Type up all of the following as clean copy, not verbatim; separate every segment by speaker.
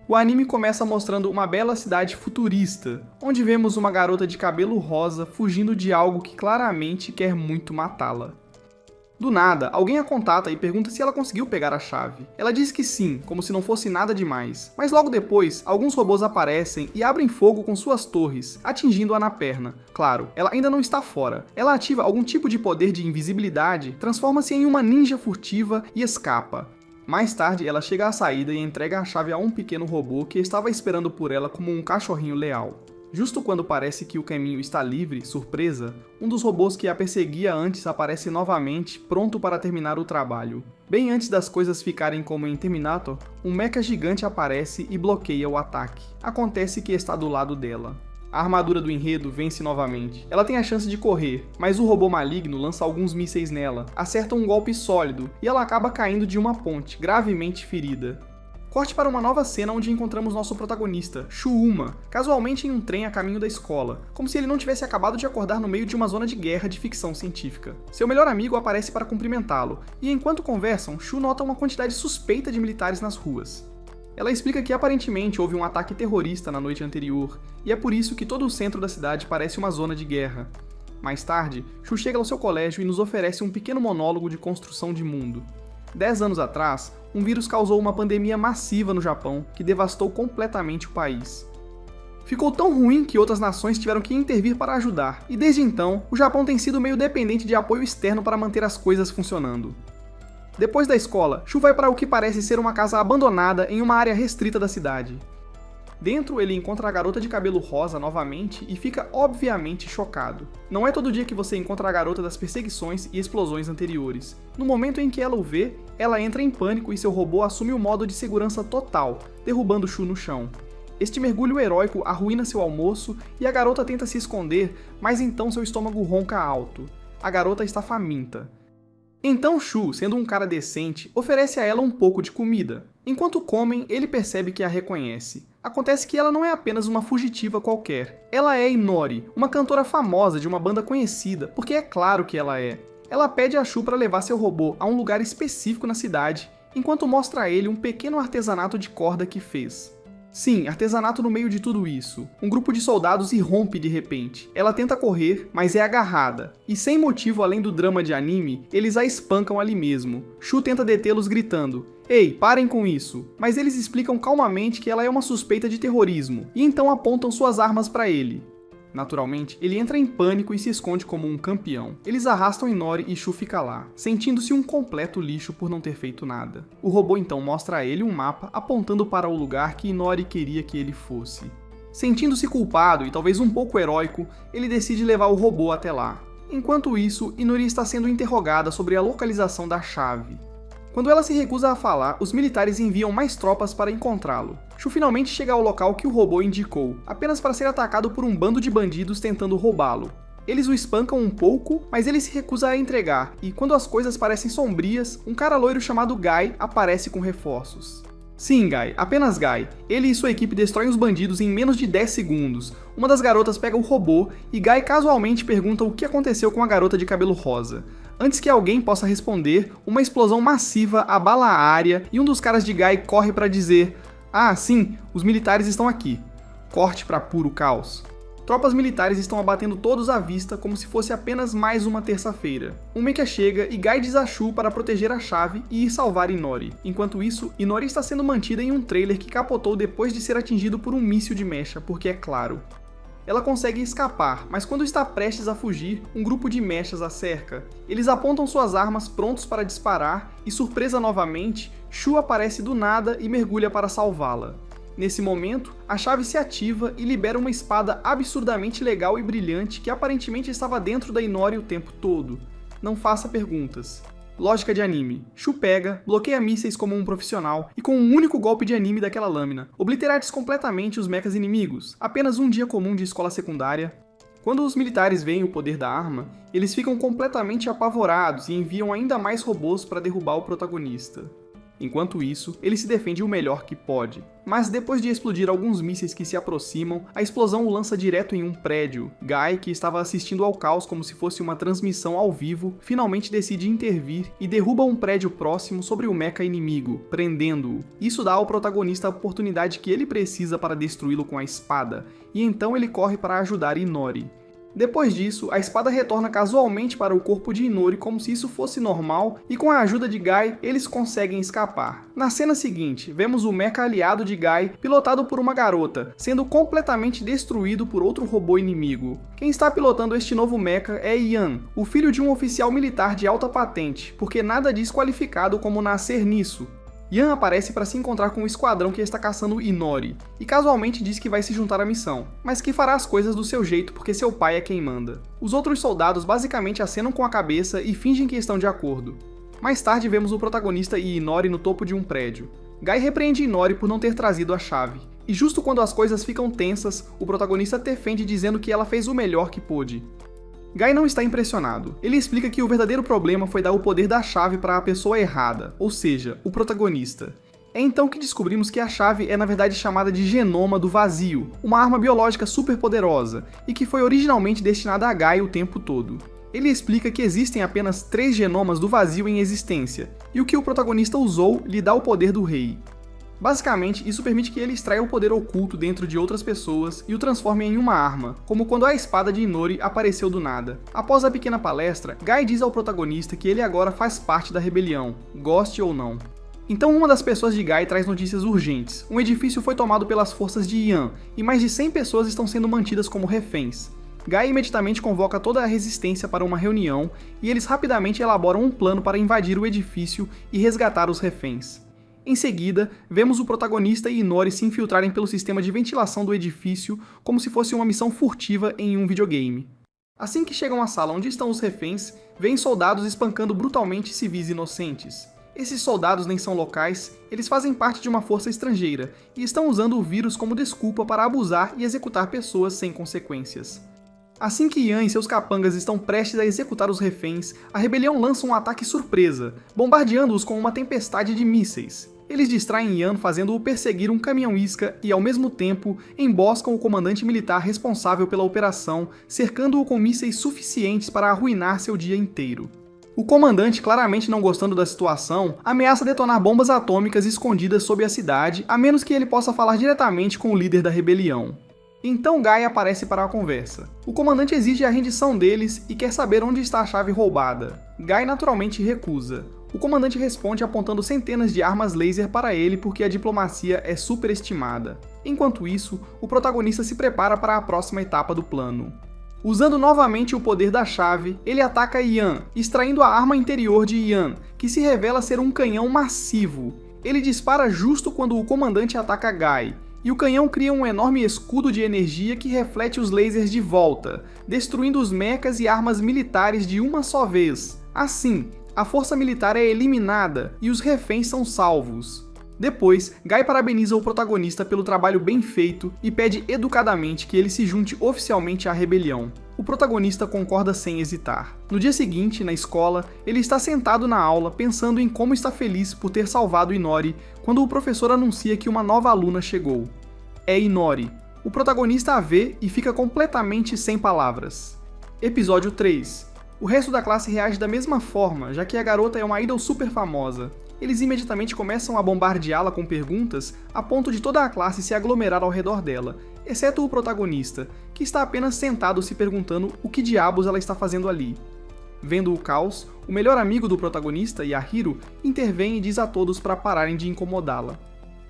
Speaker 1: O anime começa mostrando uma bela cidade futurista, onde vemos uma garota de cabelo rosa fugindo de algo que claramente quer muito matá-la. Do nada, alguém a contata e pergunta se ela conseguiu pegar a chave. Ela diz que sim, como se não fosse nada demais. Mas logo depois, alguns robôs aparecem e abrem fogo com suas torres, atingindo-a na perna. Claro, ela ainda não está fora. Ela ativa algum tipo de poder de invisibilidade, transforma-se em uma ninja furtiva e escapa. Mais tarde, ela chega à saída e entrega a chave a um pequeno robô que estava esperando por ela como um cachorrinho leal. Justo quando parece que o caminho está livre, surpresa, um dos robôs que a perseguia antes aparece novamente, pronto para terminar o trabalho. Bem antes das coisas ficarem como em Terminator, um mecha gigante aparece e bloqueia o ataque. Acontece que está do lado dela. A armadura do enredo vence novamente. Ela tem a chance de correr, mas o robô maligno lança alguns mísseis nela, acerta um golpe sólido e ela acaba caindo de uma ponte, gravemente ferida. Corte para uma nova cena onde encontramos nosso protagonista, Shu-Uma, casualmente em um trem a caminho da escola, como se ele não tivesse acabado de acordar no meio de uma zona de guerra de ficção científica. Seu melhor amigo aparece para cumprimentá-lo, e enquanto conversam, Shu nota uma quantidade suspeita de militares nas ruas. Ela explica que aparentemente houve um ataque terrorista na noite anterior, e é por isso que todo o centro da cidade parece uma zona de guerra. Mais tarde, Shu chega ao seu colégio e nos oferece um pequeno monólogo de construção de mundo. 10 anos atrás, um vírus causou uma pandemia massiva no Japão que devastou completamente o país. Ficou tão ruim que outras nações tiveram que intervir para ajudar, e desde então, o Japão tem sido meio dependente de apoio externo para manter as coisas funcionando. Depois da escola, Shu vai para o que parece ser uma casa abandonada em uma área restrita da cidade. Dentro, ele encontra a garota de cabelo rosa novamente e fica obviamente chocado. Não é todo dia que você encontra a garota das perseguições e explosões anteriores. No momento em que ela o vê, ela entra em pânico e seu robô assume o modo de segurança total, derrubando Shu no chão. Este mergulho heróico arruína seu almoço e a garota tenta se esconder, mas então seu estômago ronca alto. A garota está faminta. Então Shu, sendo um cara decente, oferece a ela um pouco de comida. Enquanto comem, ele percebe que a reconhece. Acontece que ela não é apenas uma fugitiva qualquer. Ela é Inori, uma cantora famosa de uma banda conhecida, porque é claro que ela é. Ela pede a Shu para levar seu robô a um lugar específico na cidade, enquanto mostra a ele um pequeno artesanato de corda que fez. Sim, artesanato no meio de tudo isso. Um grupo de soldados irrompe de repente. Ela tenta correr, mas é agarrada. E sem motivo além do drama de anime, eles a espancam ali mesmo. Shu tenta detê-los gritando: "Ei, parem com isso!" Mas eles explicam calmamente que ela é uma suspeita de terrorismo, e então apontam suas armas para ele. Naturalmente, ele entra em pânico e se esconde como um campeão. Eles arrastam Inori e Shu fica lá, sentindo-se um completo lixo por não ter feito nada. O robô então mostra a ele um mapa apontando para o lugar que Inori queria que ele fosse. Sentindo-se culpado e talvez um pouco heróico, ele decide levar o robô até lá. Enquanto isso, Inori está sendo interrogada sobre a localização da chave. Quando ela se recusa a falar, os militares enviam mais tropas para encontrá-lo. Shu finalmente chega ao local que o robô indicou, apenas para ser atacado por um bando de bandidos tentando roubá-lo. Eles o espancam um pouco, mas ele se recusa a entregar, e quando as coisas parecem sombrias, um cara loiro chamado Guy aparece com reforços. Sim, Guy, apenas Guy. Ele e sua equipe destroem os bandidos em menos de 10 segundos. Uma das garotas pega o robô, e Guy casualmente pergunta o que aconteceu com a garota de cabelo rosa. Antes que alguém possa responder, uma explosão massiva abala a área e um dos caras de Guy corre para dizer: "Ah, sim, os militares estão aqui." Corte para puro caos. Tropas militares estão abatendo todos à vista como se fosse apenas mais uma terça-feira. Um mecha chega e Guy diz a Shu para proteger a chave e ir salvar Inori. Enquanto isso, Inori está sendo mantida em um trailer que capotou depois de ser atingido por um míssil de mecha, porque é claro. Ela consegue escapar, mas quando está prestes a fugir, um grupo de mechas a cerca. Eles apontam suas armas prontos para disparar e, surpresa novamente, Shu aparece do nada e mergulha para salvá-la. Nesse momento, a chave se ativa e libera uma espada absurdamente legal e brilhante que aparentemente estava dentro da Inori o tempo todo. Não faça perguntas. Lógica de anime. Shu pega, bloqueia mísseis como um profissional e com um único golpe de anime daquela lâmina, obliterates completamente os mechas inimigos. Apenas um dia comum de escola secundária. Quando os militares veem o poder da arma, eles ficam completamente apavorados e enviam ainda mais robôs para derrubar o protagonista. Enquanto isso, ele se defende o melhor que pode. Mas depois de explodir alguns mísseis que se aproximam, a explosão o lança direto em um prédio. Guy, que estava assistindo ao caos como se fosse uma transmissão ao vivo, finalmente decide intervir e derruba um prédio próximo sobre o mecha inimigo, prendendo-o. Isso dá ao protagonista a oportunidade que ele precisa para destruí-lo com a espada, e então ele corre para ajudar Inori. Depois disso, a espada retorna casualmente para o corpo de Inori como se isso fosse normal, e com a ajuda de Guy, eles conseguem escapar. Na cena seguinte, vemos o mecha aliado de Guy, pilotado por uma garota, sendo completamente destruído por outro robô inimigo. Quem está pilotando este novo mecha é Ian, o filho de um oficial militar de alta patente, porque nada diz qualificado como nascer nisso. Ian aparece para se encontrar com o esquadrão que está caçando Inori, e casualmente diz que vai se juntar à missão, mas que fará as coisas do seu jeito porque seu pai é quem manda. Os outros soldados basicamente acenam com a cabeça e fingem que estão de acordo. Mais tarde vemos o protagonista e Inori no topo de um prédio. Guy repreende Inori por não ter trazido a chave, e justo quando as coisas ficam tensas, o protagonista defende dizendo que ela fez o melhor que pôde. Guy não está impressionado. Ele explica que o verdadeiro problema foi dar o poder da chave para a pessoa errada, ou seja, o protagonista. É então que descobrimos que a chave é na verdade chamada de Genoma do Vazio, uma arma biológica super poderosa, e que foi originalmente destinada a Guy o tempo todo. Ele explica que existem apenas 3 genomas do Vazio em existência, e o que o protagonista usou lhe dá o poder do rei. Basicamente, isso permite que ele extraia o poder oculto dentro de outras pessoas e o transforme em uma arma, como quando a espada de Inori apareceu do nada. Após a pequena palestra, Guy diz ao protagonista que ele agora faz parte da rebelião, goste ou não. Então uma das pessoas de Guy traz notícias urgentes. Um edifício foi tomado pelas forças de Ian, e mais de 100 pessoas estão sendo mantidas como reféns. Guy imediatamente convoca toda a resistência para uma reunião, e eles rapidamente elaboram um plano para invadir o edifício e resgatar os reféns. Em seguida, vemos o protagonista e Inori se infiltrarem pelo sistema de ventilação do edifício como se fosse uma missão furtiva em um videogame. Assim que chegam à sala onde estão os reféns, veem soldados espancando brutalmente civis inocentes. Esses soldados nem são locais, eles fazem parte de uma força estrangeira e estão usando o vírus como desculpa para abusar e executar pessoas sem consequências. Assim que Ian e seus capangas estão prestes a executar os reféns, a rebelião lança um ataque surpresa, bombardeando-os com uma tempestade de mísseis. Eles distraem Ian fazendo-o perseguir um caminhão-isca e, ao mesmo tempo, emboscam o comandante militar responsável pela operação, cercando-o com mísseis suficientes para arruinar seu dia inteiro. O comandante, claramente não gostando da situação, ameaça detonar bombas atômicas escondidas sob a cidade, a menos que ele possa falar diretamente com o líder da rebelião. Então Guy aparece para a conversa. O comandante exige a rendição deles e quer saber onde está a chave roubada. Guy naturalmente recusa. O comandante responde apontando centenas de armas laser para ele porque a diplomacia é superestimada. Enquanto isso, o protagonista se prepara para a próxima etapa do plano. Usando novamente o poder da chave, ele ataca Ian, extraindo a arma interior de Ian, que se revela ser um canhão massivo. Ele dispara justo quando o comandante ataca Guy, e o canhão cria um enorme escudo de energia que reflete os lasers de volta, destruindo os mechas e armas militares de uma só vez. Assim, a força militar é eliminada e os reféns são salvos. Depois, Guy parabeniza o protagonista pelo trabalho bem feito e pede educadamente que ele se junte oficialmente à rebelião. O protagonista concorda sem hesitar. No dia seguinte, na escola, ele está sentado na aula pensando em como está feliz por ter salvado Inori quando o professor anuncia que uma nova aluna chegou. É Inori. O protagonista a vê e fica completamente sem palavras. Episódio 3. O resto da classe reage da mesma forma, já que a garota é uma idol super famosa. Eles imediatamente começam a bombardeá-la com perguntas, a ponto de toda a classe se aglomerar ao redor dela, exceto o protagonista, que está apenas sentado se perguntando o que diabos ela está fazendo ali. Vendo o caos, o melhor amigo do protagonista, Yahiro, intervém e diz a todos para pararem de incomodá-la.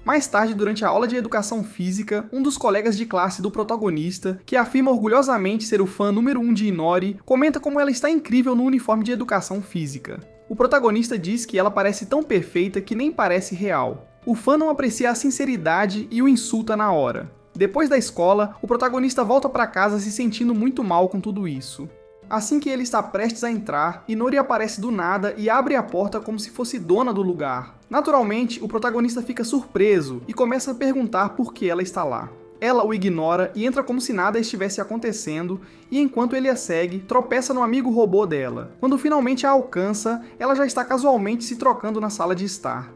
Speaker 1: Mais tarde, durante a aula de educação física, um dos colegas de classe do protagonista, que afirma orgulhosamente ser o fã número 1 de Inori, comenta como ela está incrível no uniforme de educação física. O protagonista diz que ela parece tão perfeita que nem parece real. O fã não aprecia a sinceridade e o insulta na hora. Depois da escola, o protagonista volta para casa se sentindo muito mal com tudo isso. Assim que ele está prestes a entrar, Inori aparece do nada e abre a porta como se fosse dona do lugar. Naturalmente, o protagonista fica surpreso e começa a perguntar por que ela está lá. Ela o ignora e entra como se nada estivesse acontecendo, e enquanto ele a segue, tropeça no amigo robô dela. Quando finalmente a alcança, ela já está casualmente se trocando na sala de estar.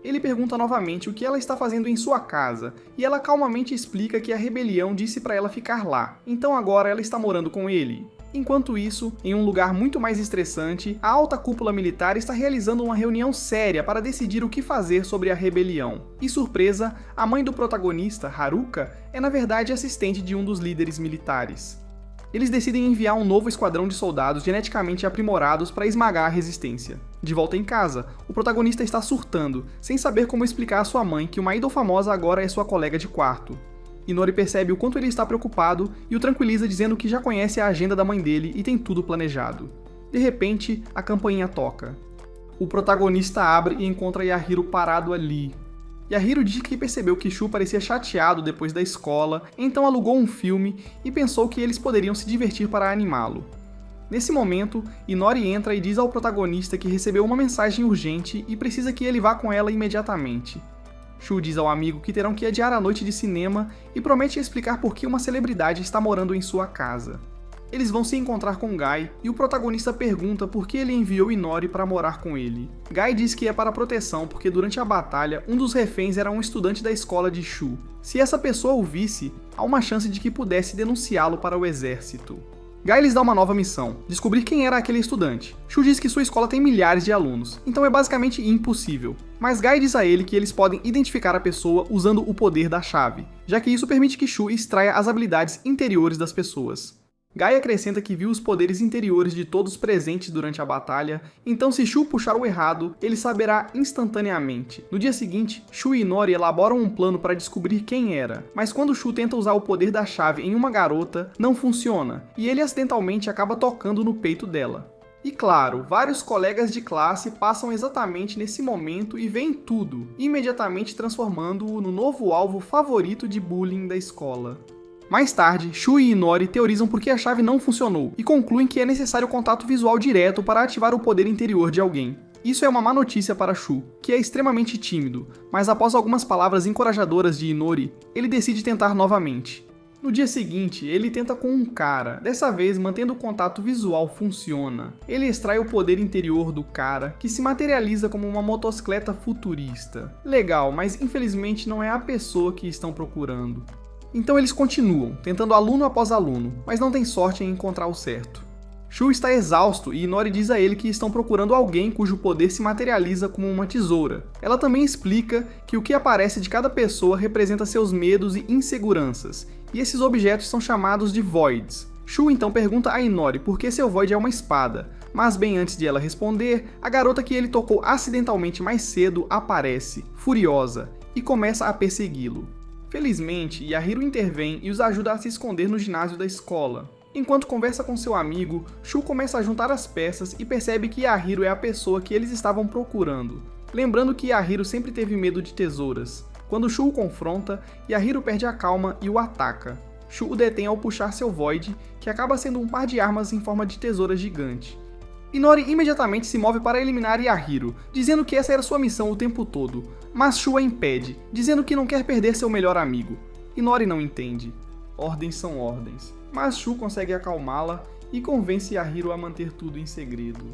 Speaker 1: Ele pergunta novamente o que ela está fazendo em sua casa, e ela calmamente explica que a rebelião disse para ela ficar lá, então agora ela está morando com ele. Enquanto isso, em um lugar muito mais estressante, a alta cúpula militar está realizando uma reunião séria para decidir o que fazer sobre a rebelião. E surpresa, a mãe do protagonista, Haruka, é na verdade assistente de um dos líderes militares. Eles decidem enviar um novo esquadrão de soldados geneticamente aprimorados para esmagar a resistência. De volta em casa, o protagonista está surtando, sem saber como explicar à sua mãe que uma idol famosa agora é sua colega de quarto. Inori percebe o quanto ele está preocupado e o tranquiliza dizendo que já conhece a agenda da mãe dele e tem tudo planejado. De repente, a campainha toca. O protagonista abre e encontra Yahiro parado ali. Yahiro diz que percebeu que Shu parecia chateado depois da escola, então alugou um filme e pensou que eles poderiam se divertir para animá-lo. Nesse momento, Inori entra e diz ao protagonista que recebeu uma mensagem urgente e precisa que ele vá com ela imediatamente. Shu diz ao amigo que terão que adiar a noite de cinema e promete explicar por que uma celebridade está morando em sua casa. Eles vão se encontrar com Gai e o protagonista pergunta por que ele enviou Inori para morar com ele. Gai diz que é para proteção porque durante a batalha um dos reféns era um estudante da escola de Shu. Se essa pessoa o visse, há uma chance de que pudesse denunciá-lo para o exército. Gai lhes dá uma nova missão, descobrir quem era aquele estudante. Shu diz que sua escola tem milhares de alunos, então é basicamente impossível. Mas Gai diz a ele que eles podem identificar a pessoa usando o poder da chave, já que isso permite que Shu extraia as habilidades interiores das pessoas. Gai acrescenta que viu os poderes interiores de todos presentes durante a batalha, então se Shu puxar o errado, ele saberá instantaneamente. No dia seguinte, Shu e Inori elaboram um plano para descobrir quem era, mas quando Shu tenta usar o poder da chave em uma garota, não funciona, e ele acidentalmente acaba tocando no peito dela. E claro, vários colegas de classe passam exatamente nesse momento e veem tudo, imediatamente transformando-o no novo alvo favorito de bullying da escola. Mais tarde, Shu e Inori teorizam por que a chave não funcionou e concluem que é necessário contato visual direto para ativar o poder interior de alguém. Isso é uma má notícia para Shu, que é extremamente tímido, mas após algumas palavras encorajadoras de Inori, ele decide tentar novamente. No dia seguinte, ele tenta com um cara, dessa vez mantendo o contato visual funciona. Ele extrai o poder interior do cara, que se materializa como uma motocicleta futurista. Legal, mas infelizmente não é a pessoa que estão procurando. Então eles continuam, tentando aluno após aluno, mas não tem sorte em encontrar o certo. Shu está exausto e Inori diz a ele que estão procurando alguém cujo poder se materializa como uma tesoura. Ela também explica que o que aparece de cada pessoa representa seus medos e inseguranças, e esses objetos são chamados de Voids. Shu então pergunta a Inori por que seu Void é uma espada, mas bem antes de ela responder, a garota que ele tocou acidentalmente mais cedo aparece, furiosa, e começa a persegui-lo. Felizmente, Yahiro intervém e os ajuda a se esconder no ginásio da escola. Enquanto conversa com seu amigo, Shu começa a juntar as peças e percebe que Yahiro é a pessoa que eles estavam procurando. Lembrando que Yahiro sempre teve medo de tesouras. Quando Shu o confronta, Yahiro perde a calma e o ataca. Shu o detém ao puxar seu Void, que acaba sendo um par de armas em forma de tesoura gigante. Inori imediatamente se move para eliminar Yahiro, dizendo que essa era sua missão o tempo todo, mas Shu a impede, dizendo que não quer perder seu melhor amigo. Inori não entende. Ordens são ordens, mas Shu consegue acalmá-la e convence Yahiro a manter tudo em segredo.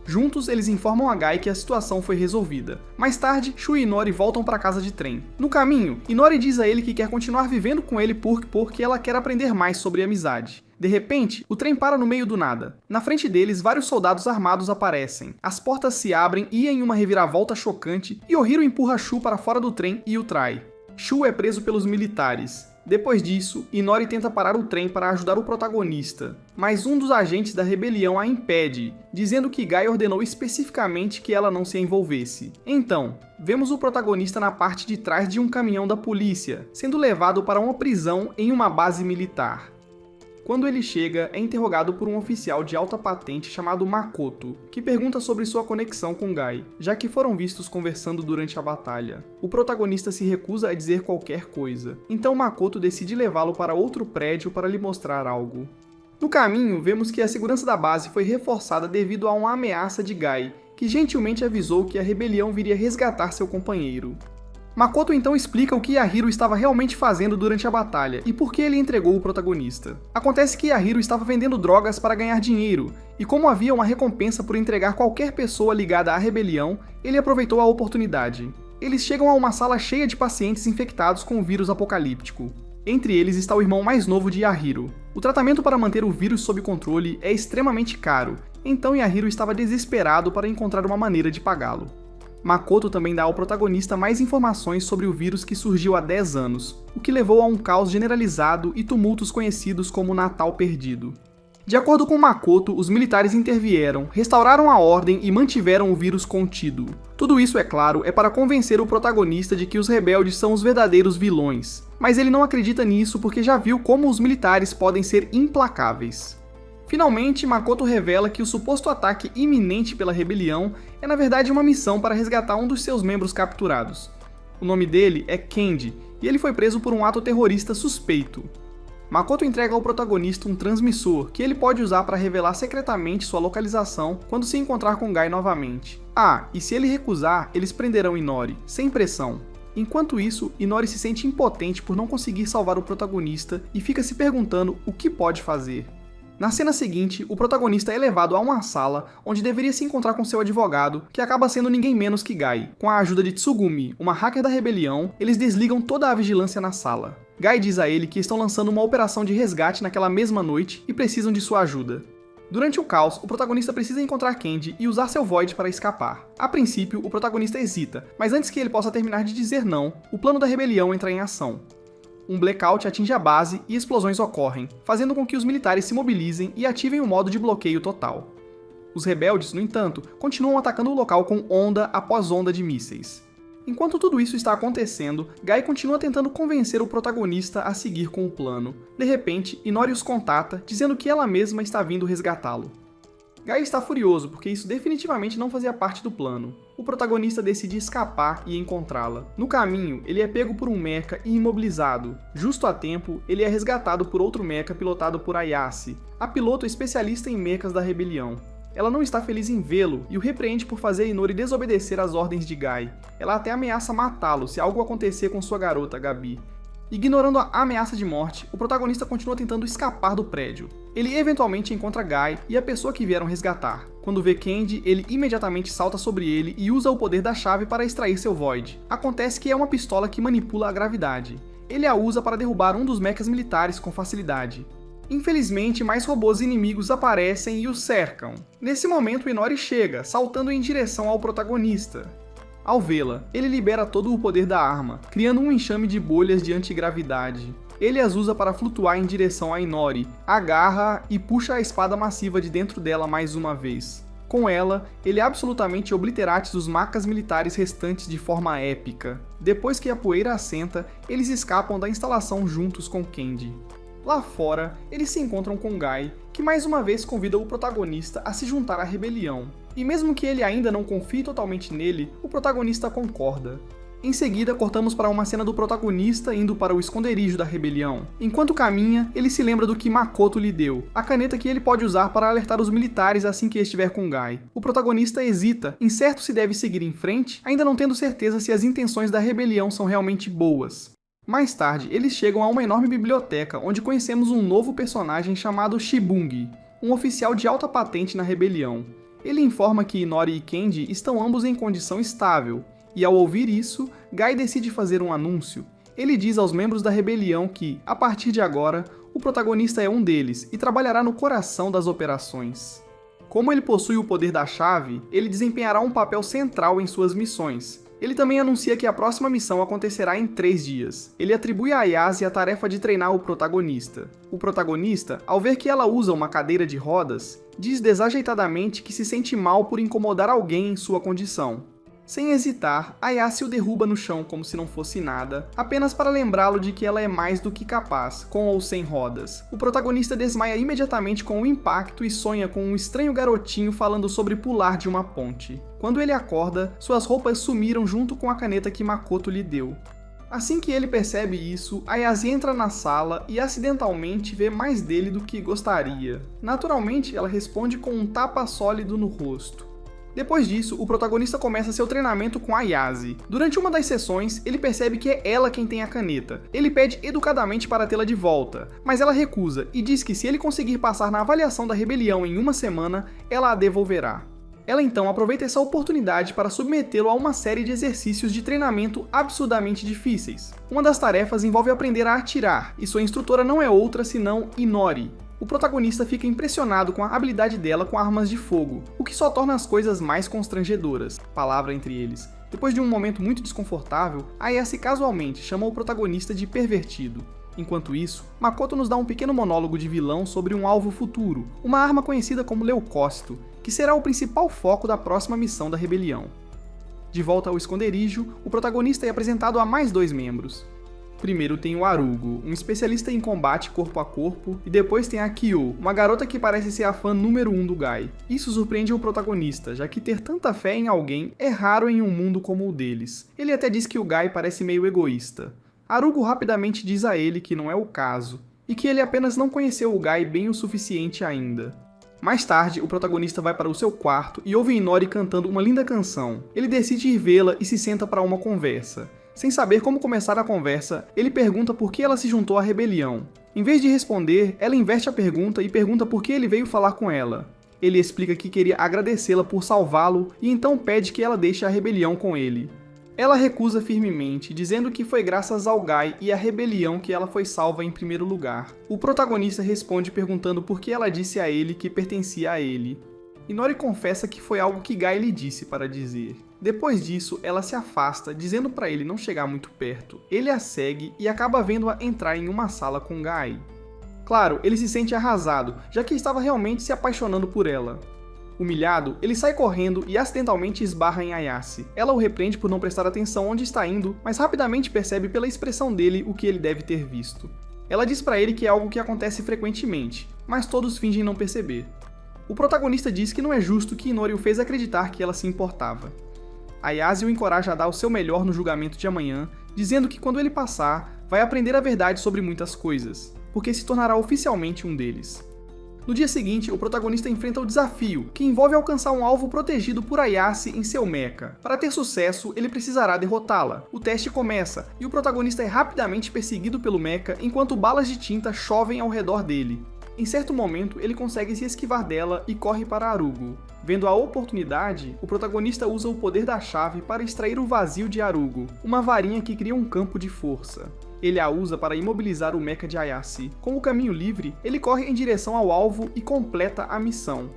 Speaker 1: Juntos, eles informam a Gai que a situação foi resolvida. Mais tarde, Shu e Inori voltam para a casa de trem. No caminho, Inori diz a ele que quer continuar vivendo com ele porque ela quer aprender mais sobre amizade. De repente, o trem para no meio do nada. Na frente deles, vários soldados armados aparecem. As portas se abrem e em uma reviravolta chocante, Yohiro empurra Shu para fora do trem e o trai. Shu é preso pelos militares. Depois disso, Inori tenta parar o trem para ajudar o protagonista, mas um dos agentes da rebelião a impede, dizendo que Gai ordenou especificamente que ela não se envolvesse. Então, vemos o protagonista na parte de trás de um caminhão da polícia, sendo levado para uma prisão em uma base militar. Quando ele chega, é interrogado por um oficial de alta patente chamado Makoto, que pergunta sobre sua conexão com Gai, já que foram vistos conversando durante a batalha. O protagonista se recusa a dizer qualquer coisa, então Makoto decide levá-lo para outro prédio para lhe mostrar algo. No caminho, vemos que a segurança da base foi reforçada devido a uma ameaça de Gai, que gentilmente avisou que a rebelião viria resgatar seu companheiro. Makoto então explica o que Yahiro estava realmente fazendo durante a batalha e por que ele entregou o protagonista. Acontece que Yahiro estava vendendo drogas para ganhar dinheiro, e como havia uma recompensa por entregar qualquer pessoa ligada à rebelião, ele aproveitou a oportunidade. Eles chegam a uma sala cheia de pacientes infectados com o vírus apocalíptico. Entre eles está o irmão mais novo de Yahiro. O tratamento para manter o vírus sob controle é extremamente caro, então Yahiro estava desesperado para encontrar uma maneira de pagá-lo. Makoto também dá ao protagonista mais informações sobre o vírus que surgiu há 10 anos, o que levou a um caos generalizado e tumultos conhecidos como Natal Perdido. De acordo com Makoto, os militares intervieram, restauraram a ordem e mantiveram o vírus contido. Tudo isso, é claro, é para convencer o protagonista de que os rebeldes são os verdadeiros vilões, mas ele não acredita nisso porque já viu como os militares podem ser implacáveis. Finalmente, Makoto revela que o suposto ataque iminente pela rebelião é na verdade uma missão para resgatar um dos seus membros capturados. O nome dele é Kenji, e ele foi preso por um ato terrorista suspeito. Makoto entrega ao protagonista um transmissor que ele pode usar para revelar secretamente sua localização quando se encontrar com Guy novamente. E se ele recusar, eles prenderão Inori, sem pressão. Enquanto isso, Inori se sente impotente por não conseguir salvar o protagonista e fica se perguntando o que pode fazer. Na cena seguinte, o protagonista é levado a uma sala onde deveria se encontrar com seu advogado, que acaba sendo ninguém menos que Guy. Com a ajuda de Tsugumi, uma hacker da rebelião, eles desligam toda a vigilância na sala. Guy diz a ele que estão lançando uma operação de resgate naquela mesma noite e precisam de sua ajuda. Durante o caos, o protagonista precisa encontrar Kenji e usar seu Void para escapar. A princípio, o protagonista hesita, mas antes que ele possa terminar de dizer não, o plano da rebelião entra em ação. Um blackout atinge a base e explosões ocorrem, fazendo com que os militares se mobilizem e ativem o modo de bloqueio total. Os rebeldes, no entanto, continuam atacando o local com onda após onda de mísseis. Enquanto tudo isso está acontecendo, Guy continua tentando convencer o protagonista a seguir com o plano. De repente, Inori os contata, dizendo que ela mesma está vindo resgatá-lo. Guy está furioso porque isso definitivamente não fazia parte do plano. O protagonista decide escapar e encontrá-la. No caminho, ele é pego por um mecha e imobilizado. Justo a tempo, ele é resgatado por outro mecha pilotado por Ayase, a piloto especialista em mechas da rebelião. Ela não está feliz em vê-lo e o repreende por fazer Inori desobedecer às ordens de Guy. Ela até ameaça matá-lo se algo acontecer com sua garota, Gabi. Ignorando a ameaça de morte, o protagonista continua tentando escapar do prédio. Ele eventualmente encontra Guy e a pessoa que vieram resgatar. Quando vê Kenji, ele imediatamente salta sobre ele e usa o poder da chave para extrair seu Void. Acontece que é uma pistola que manipula a gravidade. Ele a usa para derrubar um dos mechas militares com facilidade. Infelizmente, mais robôs inimigos aparecem e o cercam. Nesse momento, Inori chega, saltando em direção ao protagonista. Ao vê-la, ele libera todo o poder da arma, criando um enxame de bolhas de antigravidade. Ele as usa para flutuar em direção a Inori, agarra e puxa a espada massiva de dentro dela mais uma vez. Com ela, ele absolutamente obliterates os mechas militares restantes de forma épica. Depois que a poeira assenta, eles escapam da instalação juntos com Kenji. Lá fora, eles se encontram com Guy, que mais uma vez convida o protagonista a se juntar à rebelião. E mesmo que ele ainda não confie totalmente nele, o protagonista concorda. Em seguida, cortamos para uma cena do protagonista indo para o esconderijo da rebelião. Enquanto caminha, ele se lembra do que Makoto lhe deu, a caneta que ele pode usar para alertar os militares assim que estiver com Guy. O protagonista hesita, incerto se deve seguir em frente, ainda não tendo certeza se as intenções da rebelião são realmente boas. Mais tarde, eles chegam a uma enorme biblioteca, onde conhecemos um novo personagem chamado Shibungi, um oficial de alta patente na rebelião. Ele informa que Inori e Kenji estão ambos em condição estável, e ao ouvir isso, Guy decide fazer um anúncio. Ele diz aos membros da rebelião que, a partir de agora, o protagonista é um deles e trabalhará no coração das operações. Como ele possui o poder da chave, ele desempenhará um papel central em suas missões. Ele também anuncia que a próxima missão acontecerá em 3 dias. Ele atribui a Ayase a tarefa de treinar o protagonista. O protagonista, ao ver que ela usa uma cadeira de rodas, diz desajeitadamente que se sente mal por incomodar alguém em sua condição. Sem hesitar, Ayase o derruba no chão como se não fosse nada, apenas para lembrá-lo de que ela é mais do que capaz, com ou sem rodas. O protagonista desmaia imediatamente com o impacto e sonha com um estranho garotinho falando sobre pular de uma ponte. Quando ele acorda, suas roupas sumiram junto com a caneta que Makoto lhe deu. Assim que ele percebe isso, Ayase entra na sala e acidentalmente vê mais dele do que gostaria. Naturalmente, ela responde com um tapa sólido no rosto. Depois disso, o protagonista começa seu treinamento com Ayase. Durante uma das sessões, ele percebe que é ela quem tem a caneta. Ele pede educadamente para tê-la de volta, mas ela recusa e diz que se ele conseguir passar na avaliação da rebelião em uma semana, ela a devolverá. Ela então aproveita essa oportunidade para submetê-lo a uma série de exercícios de treinamento absurdamente difíceis. Uma das tarefas envolve aprender a atirar, e sua instrutora não é outra senão Inori. O protagonista fica impressionado com a habilidade dela com armas de fogo, o que só torna as coisas mais constrangedoras, palavra entre eles. Depois de um momento muito desconfortável, Ayase casualmente chama o protagonista de pervertido. Enquanto isso, Makoto nos dá um pequeno monólogo de vilão sobre um alvo futuro, uma arma conhecida como Leucócito, que será o principal foco da próxima missão da rebelião. De volta ao esconderijo, o protagonista é apresentado a mais 2 membros. Primeiro tem o Arugo, um especialista em combate corpo a corpo, e depois tem a Kyo, uma garota que parece ser a fã número 1 do Guy. Isso surpreende o protagonista, já que ter tanta fé em alguém é raro em um mundo como o deles. Ele até diz que o Guy parece meio egoísta. Arugo rapidamente diz a ele que não é o caso, e que ele apenas não conheceu o Guy bem o suficiente ainda. Mais tarde, o protagonista vai para o seu quarto e ouve Inori cantando uma linda canção. Ele decide ir vê-la e se senta para uma conversa. Sem saber como começar a conversa, ele pergunta por que ela se juntou à rebelião. Em vez de responder, ela inverte a pergunta e pergunta por que ele veio falar com ela. Ele explica que queria agradecê-la por salvá-lo e então pede que ela deixe a rebelião com ele. Ela recusa firmemente, dizendo que foi graças ao Guy e à rebelião que ela foi salva em primeiro lugar. O protagonista responde perguntando por que ela disse a ele que pertencia a ele. Inori confessa que foi algo que Guy lhe disse para dizer. Depois disso, ela se afasta, dizendo para ele não chegar muito perto. Ele a segue e acaba vendo-a entrar em uma sala com Guy. Claro, ele se sente arrasado, já que estava realmente se apaixonando por ela. Humilhado, ele sai correndo e acidentalmente esbarra em Ayase. Ela o repreende por não prestar atenção onde está indo, mas rapidamente percebe pela expressão dele o que ele deve ter visto. Ela diz para ele que é algo que acontece frequentemente, mas todos fingem não perceber. O protagonista diz que não é justo que Inori o fez acreditar que ela se importava. Ayase o encoraja a dar o seu melhor no julgamento de amanhã, dizendo que quando ele passar, vai aprender a verdade sobre muitas coisas, porque se tornará oficialmente um deles. No dia seguinte, o protagonista enfrenta o desafio, que envolve alcançar um alvo protegido por Ayase em seu mecha. Para ter sucesso, ele precisará derrotá-la. O teste começa, e o protagonista é rapidamente perseguido pelo mecha enquanto balas de tinta chovem ao redor dele. Em certo momento, ele consegue se esquivar dela e corre para Arugo. Vendo a oportunidade, o protagonista usa o poder da chave para extrair o vazio de Arugo, uma varinha que cria um campo de força. Ele a usa para imobilizar o mecha de Ayase. Com o caminho livre, ele corre em direção ao alvo e completa a missão.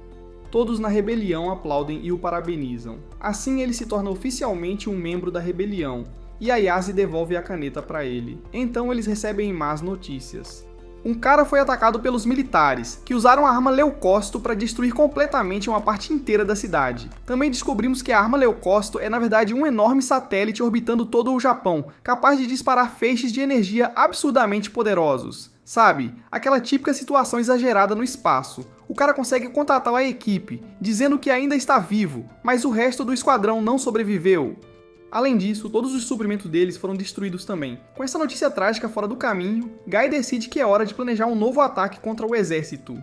Speaker 1: Todos na rebelião aplaudem e o parabenizam. Assim ele se torna oficialmente um membro da rebelião, e Ayase devolve a caneta para ele. Então eles recebem más notícias. Um cara foi atacado pelos militares, que usaram a arma Leucócito para destruir completamente uma parte inteira da cidade. Também descobrimos que a arma Leucócito é na verdade um enorme satélite orbitando todo o Japão, capaz de disparar feixes de energia absurdamente poderosos. Sabe, aquela típica situação exagerada no espaço. O cara consegue contatar a equipe, dizendo que ainda está vivo, mas o resto do esquadrão não sobreviveu. Além disso, todos os suprimentos deles foram destruídos também. Com essa notícia trágica fora do caminho, Guy decide que é hora de planejar um novo ataque contra o exército.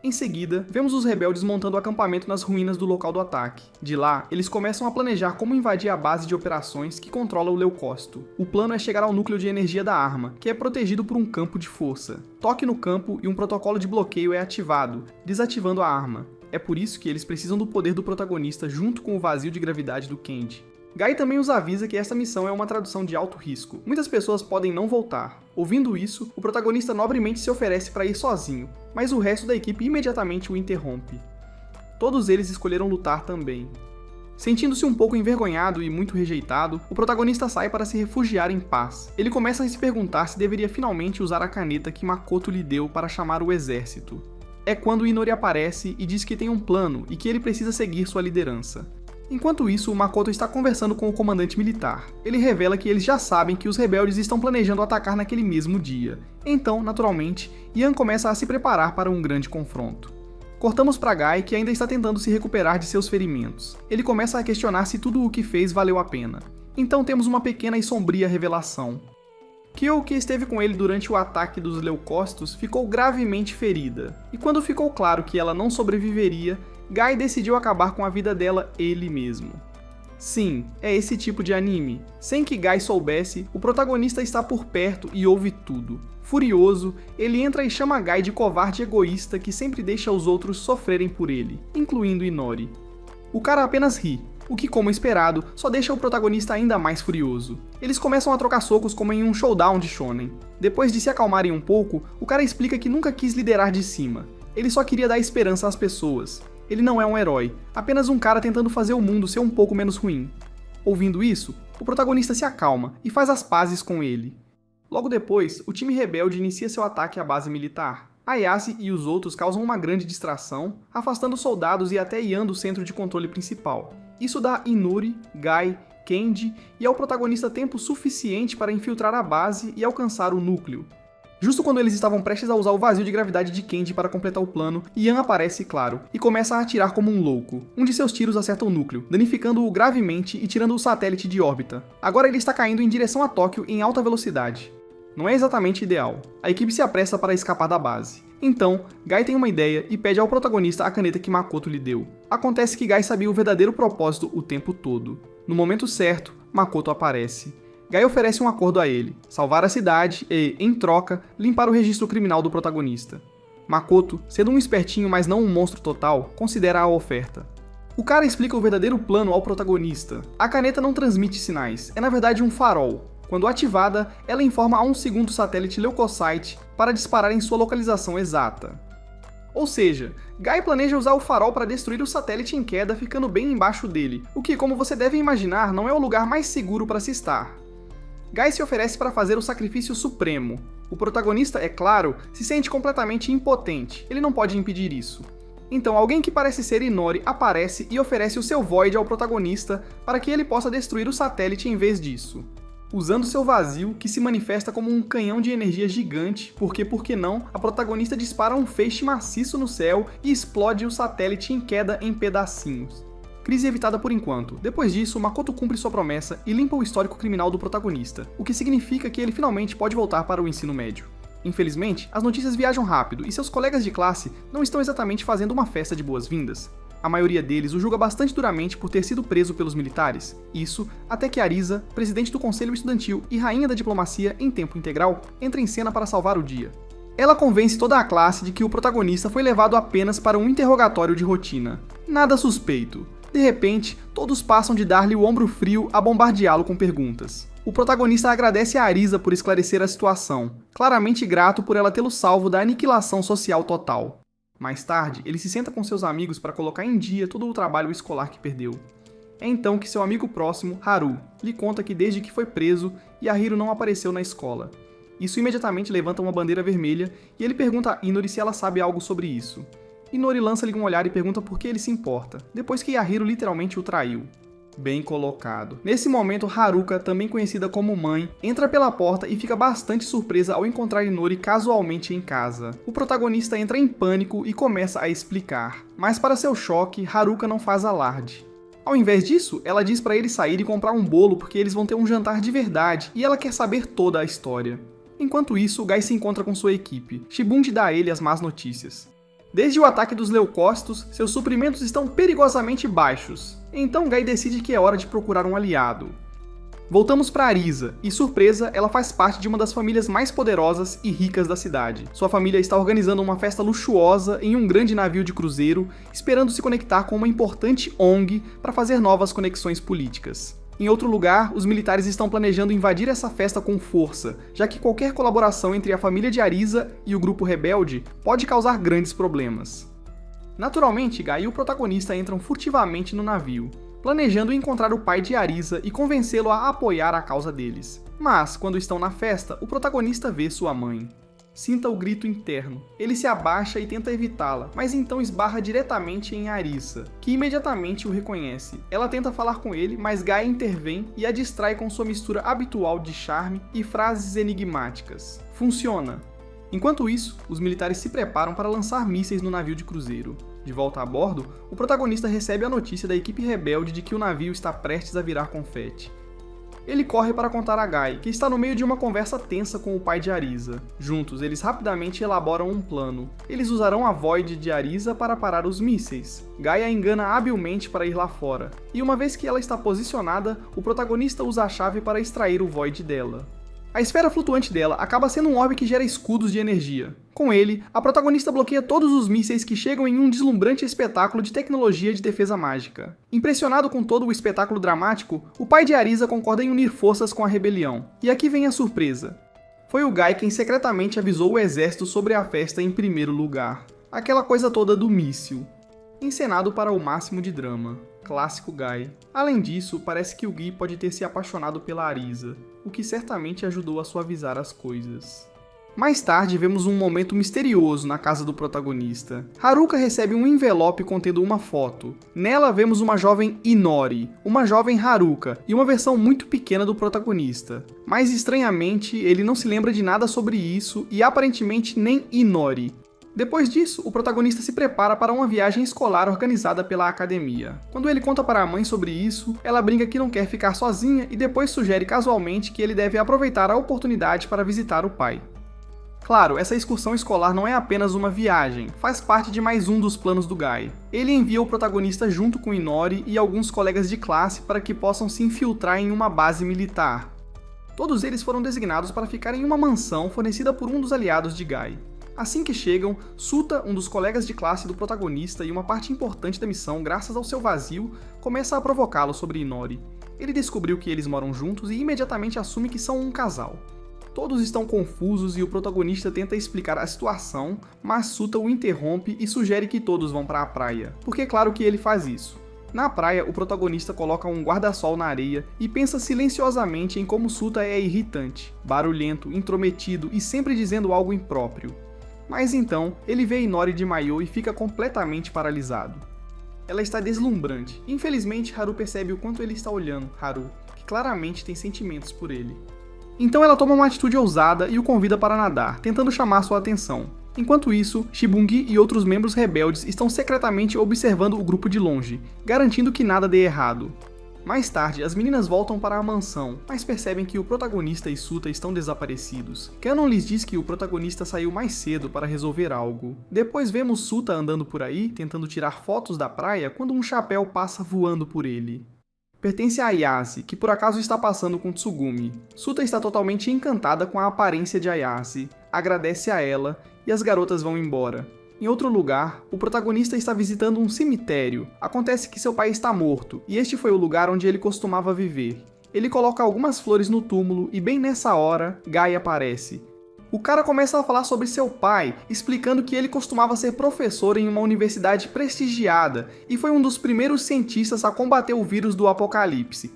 Speaker 1: Em seguida, vemos os rebeldes montando o acampamento nas ruínas do local do ataque. De lá, eles começam a planejar como invadir a base de operações que controla o Leucócito. O plano é chegar ao núcleo de energia da arma, que é protegido por um campo de força. Toque no campo e um protocolo de bloqueio é ativado, desativando a arma. É por isso que eles precisam do poder do protagonista junto com o vazio de gravidade do Kenji. Guy também os avisa que esta missão é uma tradução de alto risco. Muitas pessoas podem não voltar. Ouvindo isso, o protagonista nobremente se oferece para ir sozinho, mas o resto da equipe imediatamente o interrompe. Todos eles escolheram lutar também. Sentindo-se um pouco envergonhado e muito rejeitado, o protagonista sai para se refugiar em paz. Ele começa a se perguntar se deveria finalmente usar a caneta que Makoto lhe deu para chamar o exército. É quando Inori aparece e diz que tem um plano e que ele precisa seguir sua liderança. Enquanto isso, o Makoto está conversando com o comandante militar. Ele revela que eles já sabem que os rebeldes estão planejando atacar naquele mesmo dia. Então, naturalmente, Ian começa a se preparar para um grande confronto. Cortamos para Guy, que ainda está tentando se recuperar de seus ferimentos. Ele começa a questionar se tudo o que fez valeu a pena. Então temos uma pequena e sombria revelação. Kyo, que esteve com ele durante o ataque dos Leucócitos, ficou gravemente ferida. E quando ficou claro que ela não sobreviveria, Guy decidiu acabar com a vida dela ele mesmo. Sim, é esse tipo de anime. Sem que Guy soubesse, o protagonista está por perto e ouve tudo. Furioso, ele entra e chama Guy de covarde egoísta que sempre deixa os outros sofrerem por ele, incluindo Inori. O cara apenas ri, o que, como esperado, só deixa o protagonista ainda mais furioso. Eles começam a trocar socos como em um showdown de shonen. Depois de se acalmarem um pouco, o cara explica que nunca quis liderar de cima. Ele só queria dar esperança às pessoas. Ele não é um herói, apenas um cara tentando fazer o mundo ser um pouco menos ruim. Ouvindo isso, o protagonista se acalma e faz as pazes com ele. Logo depois, o time rebelde inicia seu ataque à base militar. Ayase e os outros causam uma grande distração, afastando soldados e até iando o centro de controle principal. Isso dá Inori, Gai, Kenji e ao protagonista tempo suficiente para infiltrar a base e alcançar o núcleo. Justo quando eles estavam prestes a usar o vazio de gravidade de Kenji para completar o plano, Ian aparece, claro, e começa a atirar como um louco. Um de seus tiros acerta o núcleo, danificando-o gravemente e tirando o satélite de órbita. Agora ele está caindo em direção a Tóquio em alta velocidade. Não é exatamente ideal. A equipe se apressa para escapar da base. Então, Gai tem uma ideia e pede ao protagonista a caneta que Makoto lhe deu. Acontece que Gai sabia o verdadeiro propósito o tempo todo. No momento certo, Makoto aparece. Gai oferece um acordo a ele, salvar a cidade e, em troca, limpar o registro criminal do protagonista. Makoto, sendo um espertinho mas não um monstro total, considera a oferta. O cara explica o verdadeiro plano ao protagonista. A caneta não transmite sinais, é na verdade um farol. Quando ativada, ela informa a um segundo satélite Leucocyte para disparar em sua localização exata. Ou seja, Gai planeja usar o farol para destruir o satélite em queda ficando bem embaixo dele, o que, como você deve imaginar, não é o lugar mais seguro para se estar. Gai se oferece para fazer o sacrifício supremo. O protagonista, é claro, se sente completamente impotente, ele não pode impedir isso. Então alguém que parece ser Inori aparece e oferece o seu Void ao protagonista para que ele possa destruir o satélite em vez disso. Usando seu vazio, que se manifesta como um canhão de energia gigante, porque, por que não, a protagonista dispara um feixe maciço no céu e explode o satélite em queda em pedacinhos. Crise evitada por enquanto. Depois disso, Makoto cumpre sua promessa e limpa o histórico criminal do protagonista, o que significa que ele finalmente pode voltar para o ensino médio. Infelizmente, as notícias viajam rápido e seus colegas de classe não estão exatamente fazendo uma festa de boas-vindas. A maioria deles o julga bastante duramente por ter sido preso pelos militares. Isso até que Arisa, presidente do conselho estudantil e rainha da diplomacia em tempo integral, entra em cena para salvar o dia. Ela convence toda a classe de que o protagonista foi levado apenas para um interrogatório de rotina. Nada suspeito. De repente, todos passam de dar-lhe o ombro frio a bombardeá-lo com perguntas. O protagonista agradece a Arisa por esclarecer a situação, claramente grato por ela tê-lo salvo da aniquilação social total. Mais tarde, ele se senta com seus amigos para colocar em dia todo o trabalho escolar que perdeu. É então que seu amigo próximo, Haru, lhe conta que desde que foi preso, Yahiro não apareceu na escola. Isso imediatamente levanta uma bandeira vermelha e ele pergunta a Inori se ela sabe algo sobre isso. Inori lança-lhe um olhar e pergunta por que ele se importa, depois que Yahiro literalmente o traiu. Bem colocado. Nesse momento, Haruka, também conhecida como Mãe, entra pela porta e fica bastante surpresa ao encontrar Inori casualmente em casa. O protagonista entra em pânico e começa a explicar, mas para seu choque, Haruka não faz alarde. Ao invés disso, ela diz para ele sair e comprar um bolo porque eles vão ter um jantar de verdade e ela quer saber toda a história. Enquanto isso, Gai se encontra com sua equipe. Shibundi dá a ele as más notícias. Desde o ataque dos leucócitos, seus suprimentos estão perigosamente baixos. Então Gai decide que é hora de procurar um aliado. Voltamos para Arisa, e surpresa, ela faz parte de uma das famílias mais poderosas e ricas da cidade. Sua família está organizando uma festa luxuosa em um grande navio de cruzeiro, esperando se conectar com uma importante ONG para fazer novas conexões políticas. Em outro lugar, os militares estão planejando invadir essa festa com força, já que qualquer colaboração entre a família de Arisa e o grupo rebelde pode causar grandes problemas. Naturalmente, Gai e o protagonista entram furtivamente no navio, planejando encontrar o pai de Arisa e convencê-lo a apoiar a causa deles. Mas, quando estão na festa, o protagonista vê sua mãe. Sinta o grito interno. Ele se abaixa e tenta evitá-la, mas então esbarra diretamente em Arisa, que imediatamente o reconhece. Ela tenta falar com ele, mas Gai intervém e a distrai com sua mistura habitual de charme e frases enigmáticas. Funciona. Enquanto isso, os militares se preparam para lançar mísseis no navio de cruzeiro. De volta a bordo, o protagonista recebe a notícia da equipe rebelde de que o navio está prestes a virar confete. Ele corre para contar a Gai, que está no meio de uma conversa tensa com o pai de Arisa. Juntos, eles rapidamente elaboram um plano. Eles usarão a Void de Arisa para parar os mísseis. Gai a engana habilmente para ir lá fora. E uma vez que ela está posicionada, o protagonista usa a chave para extrair o Void dela. A esfera flutuante dela acaba sendo um orbe que gera escudos de energia. Com ele, a protagonista bloqueia todos os mísseis que chegam em um deslumbrante espetáculo de tecnologia de defesa mágica. Impressionado com todo o espetáculo dramático, o pai de Arisa concorda em unir forças com a rebelião. E aqui vem a surpresa. Foi o Guy quem secretamente avisou o exército sobre a festa em primeiro lugar. Aquela coisa toda do míssil. Encenado para o máximo de drama. Clássico Guy. Além disso, parece que o Guy pode ter se apaixonado pela Arisa, o que certamente ajudou a suavizar as coisas. Mais tarde, vemos um momento misterioso na casa do protagonista. Haruka recebe um envelope contendo uma foto. Nela vemos uma jovem Inori, uma jovem Haruka e uma versão muito pequena do protagonista. Mas estranhamente, ele não se lembra de nada sobre isso e aparentemente nem Inori. Depois disso, o protagonista se prepara para uma viagem escolar organizada pela academia. Quando ele conta para a mãe sobre isso, ela brinca que não quer ficar sozinha e depois sugere casualmente que ele deve aproveitar a oportunidade para visitar o pai. Claro, essa excursão escolar não é apenas uma viagem, faz parte de mais um dos planos do Guy. Ele envia o protagonista junto com Inori e alguns colegas de classe para que possam se infiltrar em uma base militar. Todos eles foram designados para ficar em uma mansão fornecida por um dos aliados de Guy. Assim que chegam, Suta, um dos colegas de classe do protagonista e uma parte importante da missão graças ao seu vazio, começa a provocá-lo sobre Inori. Ele descobriu que eles moram juntos e imediatamente assume que são um casal. Todos estão confusos e o protagonista tenta explicar a situação, mas Suta o interrompe e sugere que todos vão para a praia, porque é claro que ele faz isso. Na praia, o protagonista coloca um guarda-sol na areia e pensa silenciosamente em como Suta é irritante, barulhento, intrometido e sempre dizendo algo impróprio. Mas então, ele vê Inori de maiô e fica completamente paralisado. Ela está deslumbrante. Infelizmente, Haru percebe o quanto ele está olhando Haru, que claramente tem sentimentos por ele. Então ela toma uma atitude ousada e o convida para nadar, tentando chamar sua atenção. Enquanto isso, Shibungi e outros membros rebeldes estão secretamente observando o grupo de longe, garantindo que nada dê errado. Mais tarde, as meninas voltam para a mansão, mas percebem que o protagonista e Suta estão desaparecidos. Canon lhes diz que o protagonista saiu mais cedo para resolver algo. Depois vemos Suta andando por aí, tentando tirar fotos da praia, quando um chapéu passa voando por ele. Pertence a Ayase, que por acaso está passando com Tsugumi. Suta está totalmente encantada com a aparência de Ayase, agradece a ela e as garotas vão embora. Em outro lugar, o protagonista está visitando um cemitério. Acontece que seu pai está morto, e este foi o lugar onde ele costumava viver. Ele coloca algumas flores no túmulo e bem nessa hora, Guy aparece. O cara começa a falar sobre seu pai, explicando que ele costumava ser professor em uma universidade prestigiada e foi um dos primeiros cientistas a combater o vírus do apocalipse.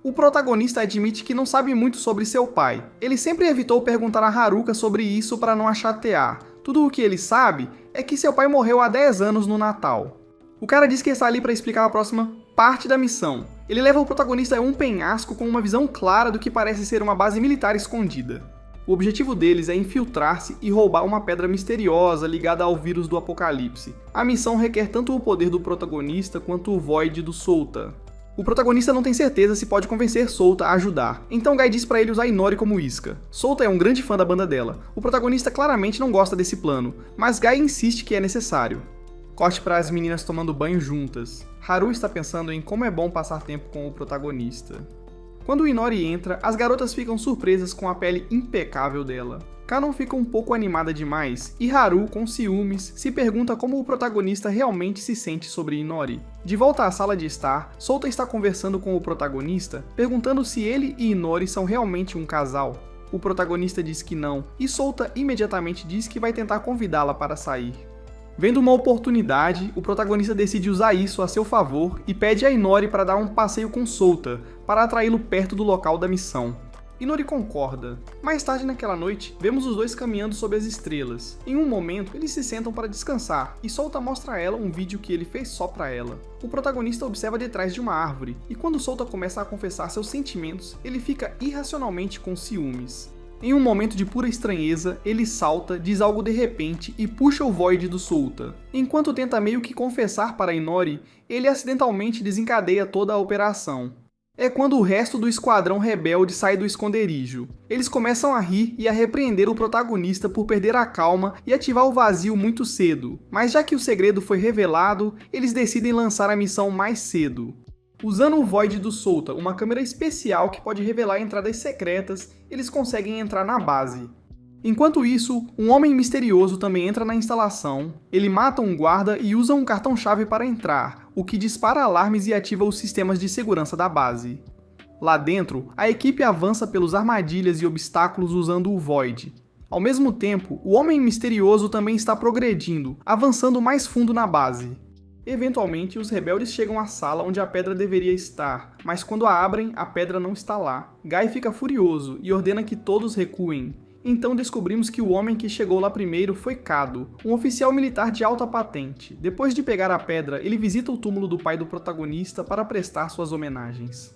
Speaker 1: O protagonista admite que não sabe muito sobre seu pai. Ele sempre evitou perguntar a Haruka sobre isso para não a chatear. Tudo o que ele sabe é que seu pai morreu há 10 anos no Natal. O cara diz que está ali para explicar a próxima parte da missão. Ele leva o protagonista a um penhasco com uma visão clara do que parece ser uma base militar escondida. O objetivo deles é infiltrar-se e roubar uma pedra misteriosa ligada ao vírus do apocalipse. A missão requer tanto o poder do protagonista quanto o Void do Souta. O protagonista não tem certeza se pode convencer Souta a ajudar, então Guy diz pra ele usar Inori como isca. Souta é um grande fã da banda dela. O protagonista claramente não gosta desse plano, mas Guy insiste que é necessário. Corte para as meninas tomando banho juntas. Haru está pensando em como é bom passar tempo com o protagonista. Quando Inori entra, as garotas ficam surpresas com a pele impecável dela. Canon fica um pouco animada demais, e Haru, com ciúmes, se pergunta como o protagonista realmente se sente sobre Inori. De volta à sala de estar, Souta está conversando com o protagonista, perguntando se ele e Inori são realmente um casal. O protagonista diz que não, e Souta imediatamente diz que vai tentar convidá-la para sair. Vendo uma oportunidade, o protagonista decide usar isso a seu favor e pede a Inori para dar um passeio com Souta, para atraí-lo perto do local da missão. Inori concorda. Mais tarde naquela noite, vemos os dois caminhando sob as estrelas. Em um momento, eles se sentam para descansar, e Souta mostra a ela um vídeo que ele fez só para ela. O protagonista observa detrás de uma árvore, e quando Souta começa a confessar seus sentimentos, ele fica irracionalmente com ciúmes. Em um momento de pura estranheza, ele salta, diz algo de repente e puxa o Void do Souta. Enquanto tenta meio que confessar para Inori, ele acidentalmente desencadeia toda a operação. É quando o resto do esquadrão rebelde sai do esconderijo. Eles começam a rir e a repreender o protagonista por perder a calma e ativar o vazio muito cedo, mas já que o segredo foi revelado, eles decidem lançar a missão mais cedo. Usando o Void do Souta, uma câmera especial que pode revelar entradas secretas, eles conseguem entrar na base. Enquanto isso, um homem misterioso também entra na instalação, ele mata um guarda e usa um cartão-chave para entrar, o que dispara alarmes e ativa os sistemas de segurança da base. Lá dentro, a equipe avança pelos armadilhas e obstáculos usando o Void. Ao mesmo tempo, o homem misterioso também está progredindo, avançando mais fundo na base. Eventualmente, os rebeldes chegam à sala onde a pedra deveria estar, mas quando a abrem, a pedra não está lá. Guy fica furioso e ordena que todos recuem. Então descobrimos que o homem que chegou lá primeiro foi Cado, um oficial militar de alta patente. Depois de pegar a pedra, ele visita o túmulo do pai do protagonista para prestar suas homenagens.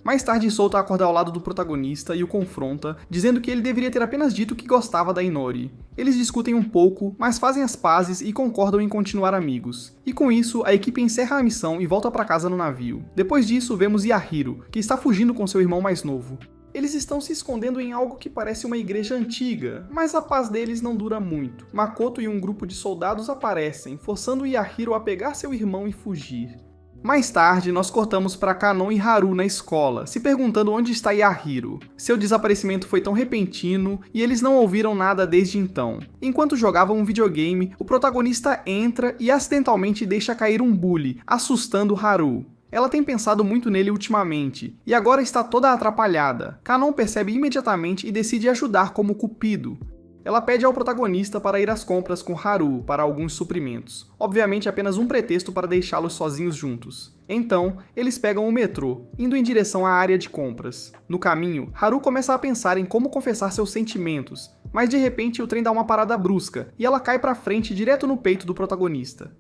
Speaker 1: Mais tarde, Souta acorda ao lado do protagonista e o confronta, dizendo que ele deveria ter apenas dito que gostava da Inori. Eles discutem um pouco, mas fazem as pazes e concordam em continuar amigos. E com isso, a equipe encerra a missão e volta para casa no navio. Depois disso, vemos Yahiro, que está fugindo com seu irmão mais novo. Eles estão se escondendo em algo que parece uma igreja antiga, mas a paz deles não dura muito. Makoto e um grupo de soldados aparecem, forçando Yahiro a pegar seu irmão e fugir. Mais tarde, nós cortamos para Kanon e Haru na escola, se perguntando onde está Yahiro. Seu desaparecimento foi tão repentino e eles não ouviram nada desde então. Enquanto jogavam um videogame, o protagonista entra e acidentalmente deixa cair um bully, assustando Haru. Ela tem pensado muito nele ultimamente, e agora está toda atrapalhada. Kanon percebe imediatamente e decide ajudar como cupido. Ela pede ao protagonista para ir às compras com Haru para alguns suprimentos, obviamente apenas um pretexto para deixá-los sozinhos juntos. Então, eles pegam o metrô, indo em direção à área de compras. No caminho, Haru começa a pensar em como confessar seus sentimentos, mas de repente o trem dá uma parada brusca, e ela cai para frente direto no peito do protagonista.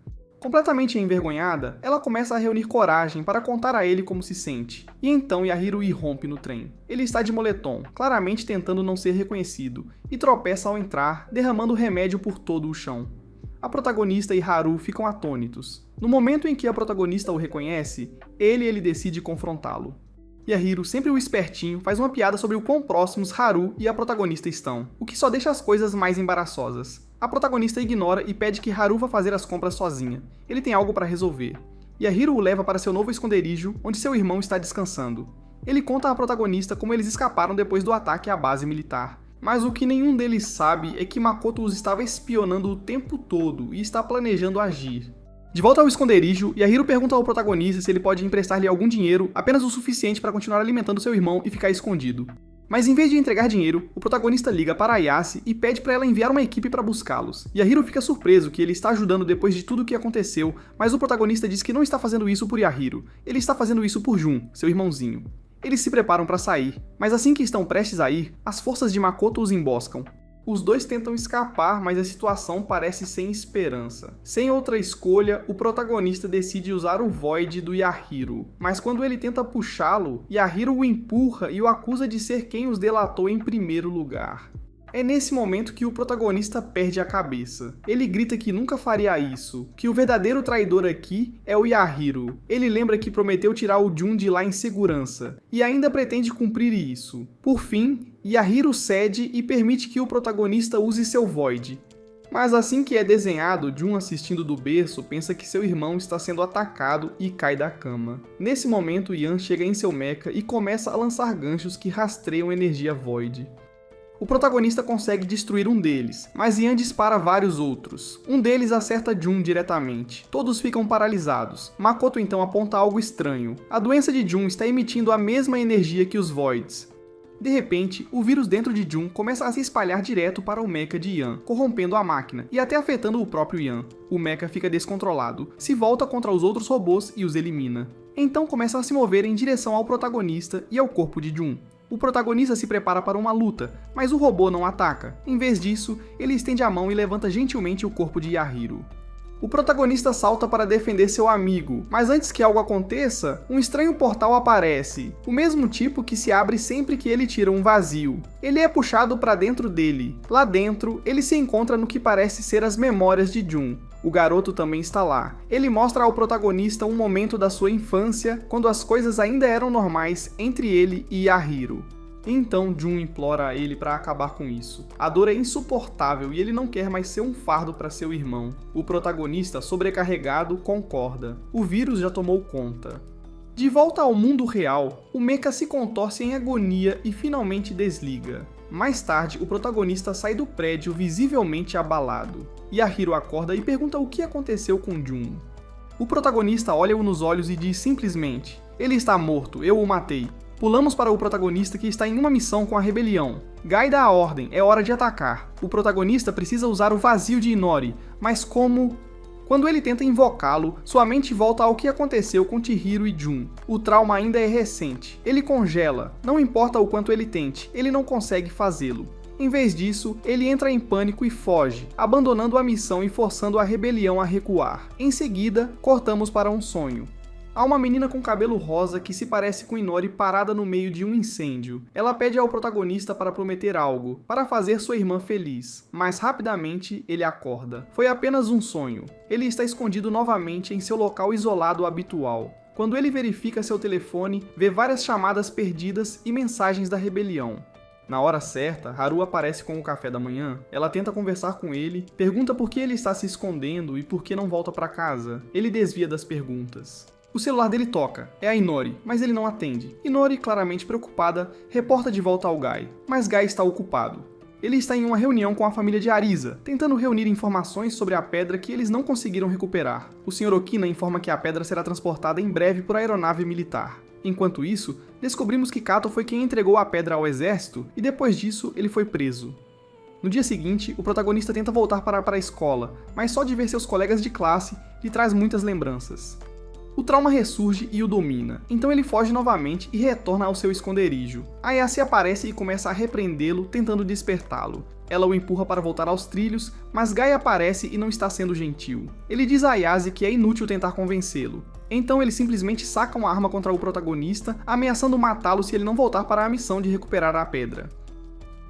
Speaker 1: Completamente envergonhada, ela começa a reunir coragem para contar a ele como se sente. E então Yahiro irrompe no trem. Ele está de moletom, claramente tentando não ser reconhecido, e tropeça ao entrar, derramando remédio por todo o chão. A protagonista e Haru ficam atônitos. No momento em que a protagonista o reconhece, ele decide confrontá-lo. Yahiro, sempre o espertinho, faz uma piada sobre o quão próximos Haru e a protagonista estão, o que só deixa as coisas mais embaraçosas. A protagonista ignora e pede que Haru vá fazer as compras sozinha. Ele tem algo para resolver. Yahiro o leva para seu novo esconderijo, onde seu irmão está descansando. Ele conta à protagonista como eles escaparam depois do ataque à base militar. Mas o que nenhum deles sabe é que Makoto os estava espionando o tempo todo e está planejando agir. De volta ao esconderijo, Yahiro pergunta ao protagonista se ele pode emprestar-lhe algum dinheiro, apenas o suficiente para continuar alimentando seu irmão e ficar escondido. Mas em vez de entregar dinheiro, o protagonista liga para Ayase e pede para ela enviar uma equipe para buscá-los. Yahiro fica surpreso que ele está ajudando depois de tudo o que aconteceu, mas o protagonista diz que não está fazendo isso por Yahiro, ele está fazendo isso por Jun, seu irmãozinho. Eles se preparam para sair, mas assim que estão prestes a ir, as forças de Makoto os emboscam. Os dois tentam escapar, mas a situação parece sem esperança. Sem outra escolha, o protagonista decide usar o Void do Yahiro. Mas quando ele tenta puxá-lo, Yahiro o empurra e o acusa de ser quem os delatou em primeiro lugar. É nesse momento que o protagonista perde a cabeça. Ele grita que nunca faria isso, que o verdadeiro traidor aqui é o Yahiro. Ele lembra que prometeu tirar o Jun de lá em segurança, e ainda pretende cumprir isso. Por fim, Yahiro cede e permite que o protagonista use seu Void. Mas assim que é desenhado, Jun, assistindo do berço, pensa que seu irmão está sendo atacado e cai da cama. Nesse momento, Yan chega em seu mecha e começa a lançar ganchos que rastreiam energia Void. O protagonista consegue destruir um deles, mas Yan dispara vários outros. Um deles acerta Jun diretamente. Todos ficam paralisados. Makoto então aponta algo estranho. A doença de Jun está emitindo a mesma energia que os Voids. De repente, o vírus dentro de Jun começa a se espalhar direto para o mecha de Yan, corrompendo a máquina e até afetando o próprio Yan. O mecha fica descontrolado, se volta contra os outros robôs e os elimina. Então começa a se mover em direção ao protagonista e ao corpo de Jun. O protagonista se prepara para uma luta, mas o robô não ataca. Em vez disso, ele estende a mão e levanta gentilmente o corpo de Yahiro. O protagonista salta para defender seu amigo, mas antes que algo aconteça, um estranho portal aparece, o mesmo tipo que se abre sempre que ele tira um vazio. Ele é puxado para dentro dele. Lá dentro, ele se encontra no que parece ser as memórias de Jun. O garoto também está lá. Ele mostra ao protagonista um momento da sua infância, quando as coisas ainda eram normais entre ele e Yahiro. Então Jun implora a ele para acabar com isso. A dor é insuportável e ele não quer mais ser um fardo para seu irmão. O protagonista, sobrecarregado, concorda. O vírus já tomou conta. De volta ao mundo real, o mecha se contorce em agonia e finalmente desliga. Mais tarde, o protagonista sai do prédio visivelmente abalado. Yahiro acorda e pergunta o que aconteceu com Jun. O protagonista olha-o nos olhos e diz simplesmente: "Ele está morto, eu o matei." Pulamos para o protagonista que está em uma missão com a rebelião. Gai dá a ordem, é hora de atacar. O protagonista precisa usar o vazio de Inori, mas como? Quando ele tenta invocá-lo, sua mente volta ao que aconteceu com Chihiro e Jun. O trauma ainda é recente. Ele congela. Não importa o quanto ele tente, ele não consegue fazê-lo. Em vez disso, ele entra em pânico e foge, abandonando a missão e forçando a rebelião a recuar. Em seguida, cortamos para um sonho. Há uma menina com cabelo rosa que se parece com Inori parada no meio de um incêndio. Ela pede ao protagonista para prometer algo, para fazer sua irmã feliz, mas rapidamente ele acorda. Foi apenas um sonho. Ele está escondido novamente em seu local isolado habitual. Quando ele verifica seu telefone, vê várias chamadas perdidas e mensagens da rebelião. Na hora certa, Haru aparece com o café da manhã. Ela tenta conversar com ele, pergunta por que ele está se escondendo e por que não volta para casa. Ele desvia das perguntas. O celular dele toca, é a Inori, mas ele não atende. Inori, claramente preocupada, reporta de volta ao Gai, mas Gai está ocupado. Ele está em uma reunião com a família de Arisa, tentando reunir informações sobre a pedra que eles não conseguiram recuperar. O Sr. Okina informa que a pedra será transportada em breve por aeronave militar. Enquanto isso, descobrimos que Kato foi quem entregou a pedra ao exército e depois disso ele foi preso. No dia seguinte, o protagonista tenta voltar para a escola, mas só de ver seus colegas de classe lhe traz muitas lembranças. O trauma ressurge e o domina, então ele foge novamente e retorna ao seu esconderijo. Ayase aparece e começa a repreendê-lo, tentando despertá-lo. Ela o empurra para voltar aos trilhos, mas Gai aparece e não está sendo gentil. Ele diz a Ayase que é inútil tentar convencê-lo. Então ele simplesmente saca uma arma contra o protagonista, ameaçando matá-lo se ele não voltar para a missão de recuperar a pedra.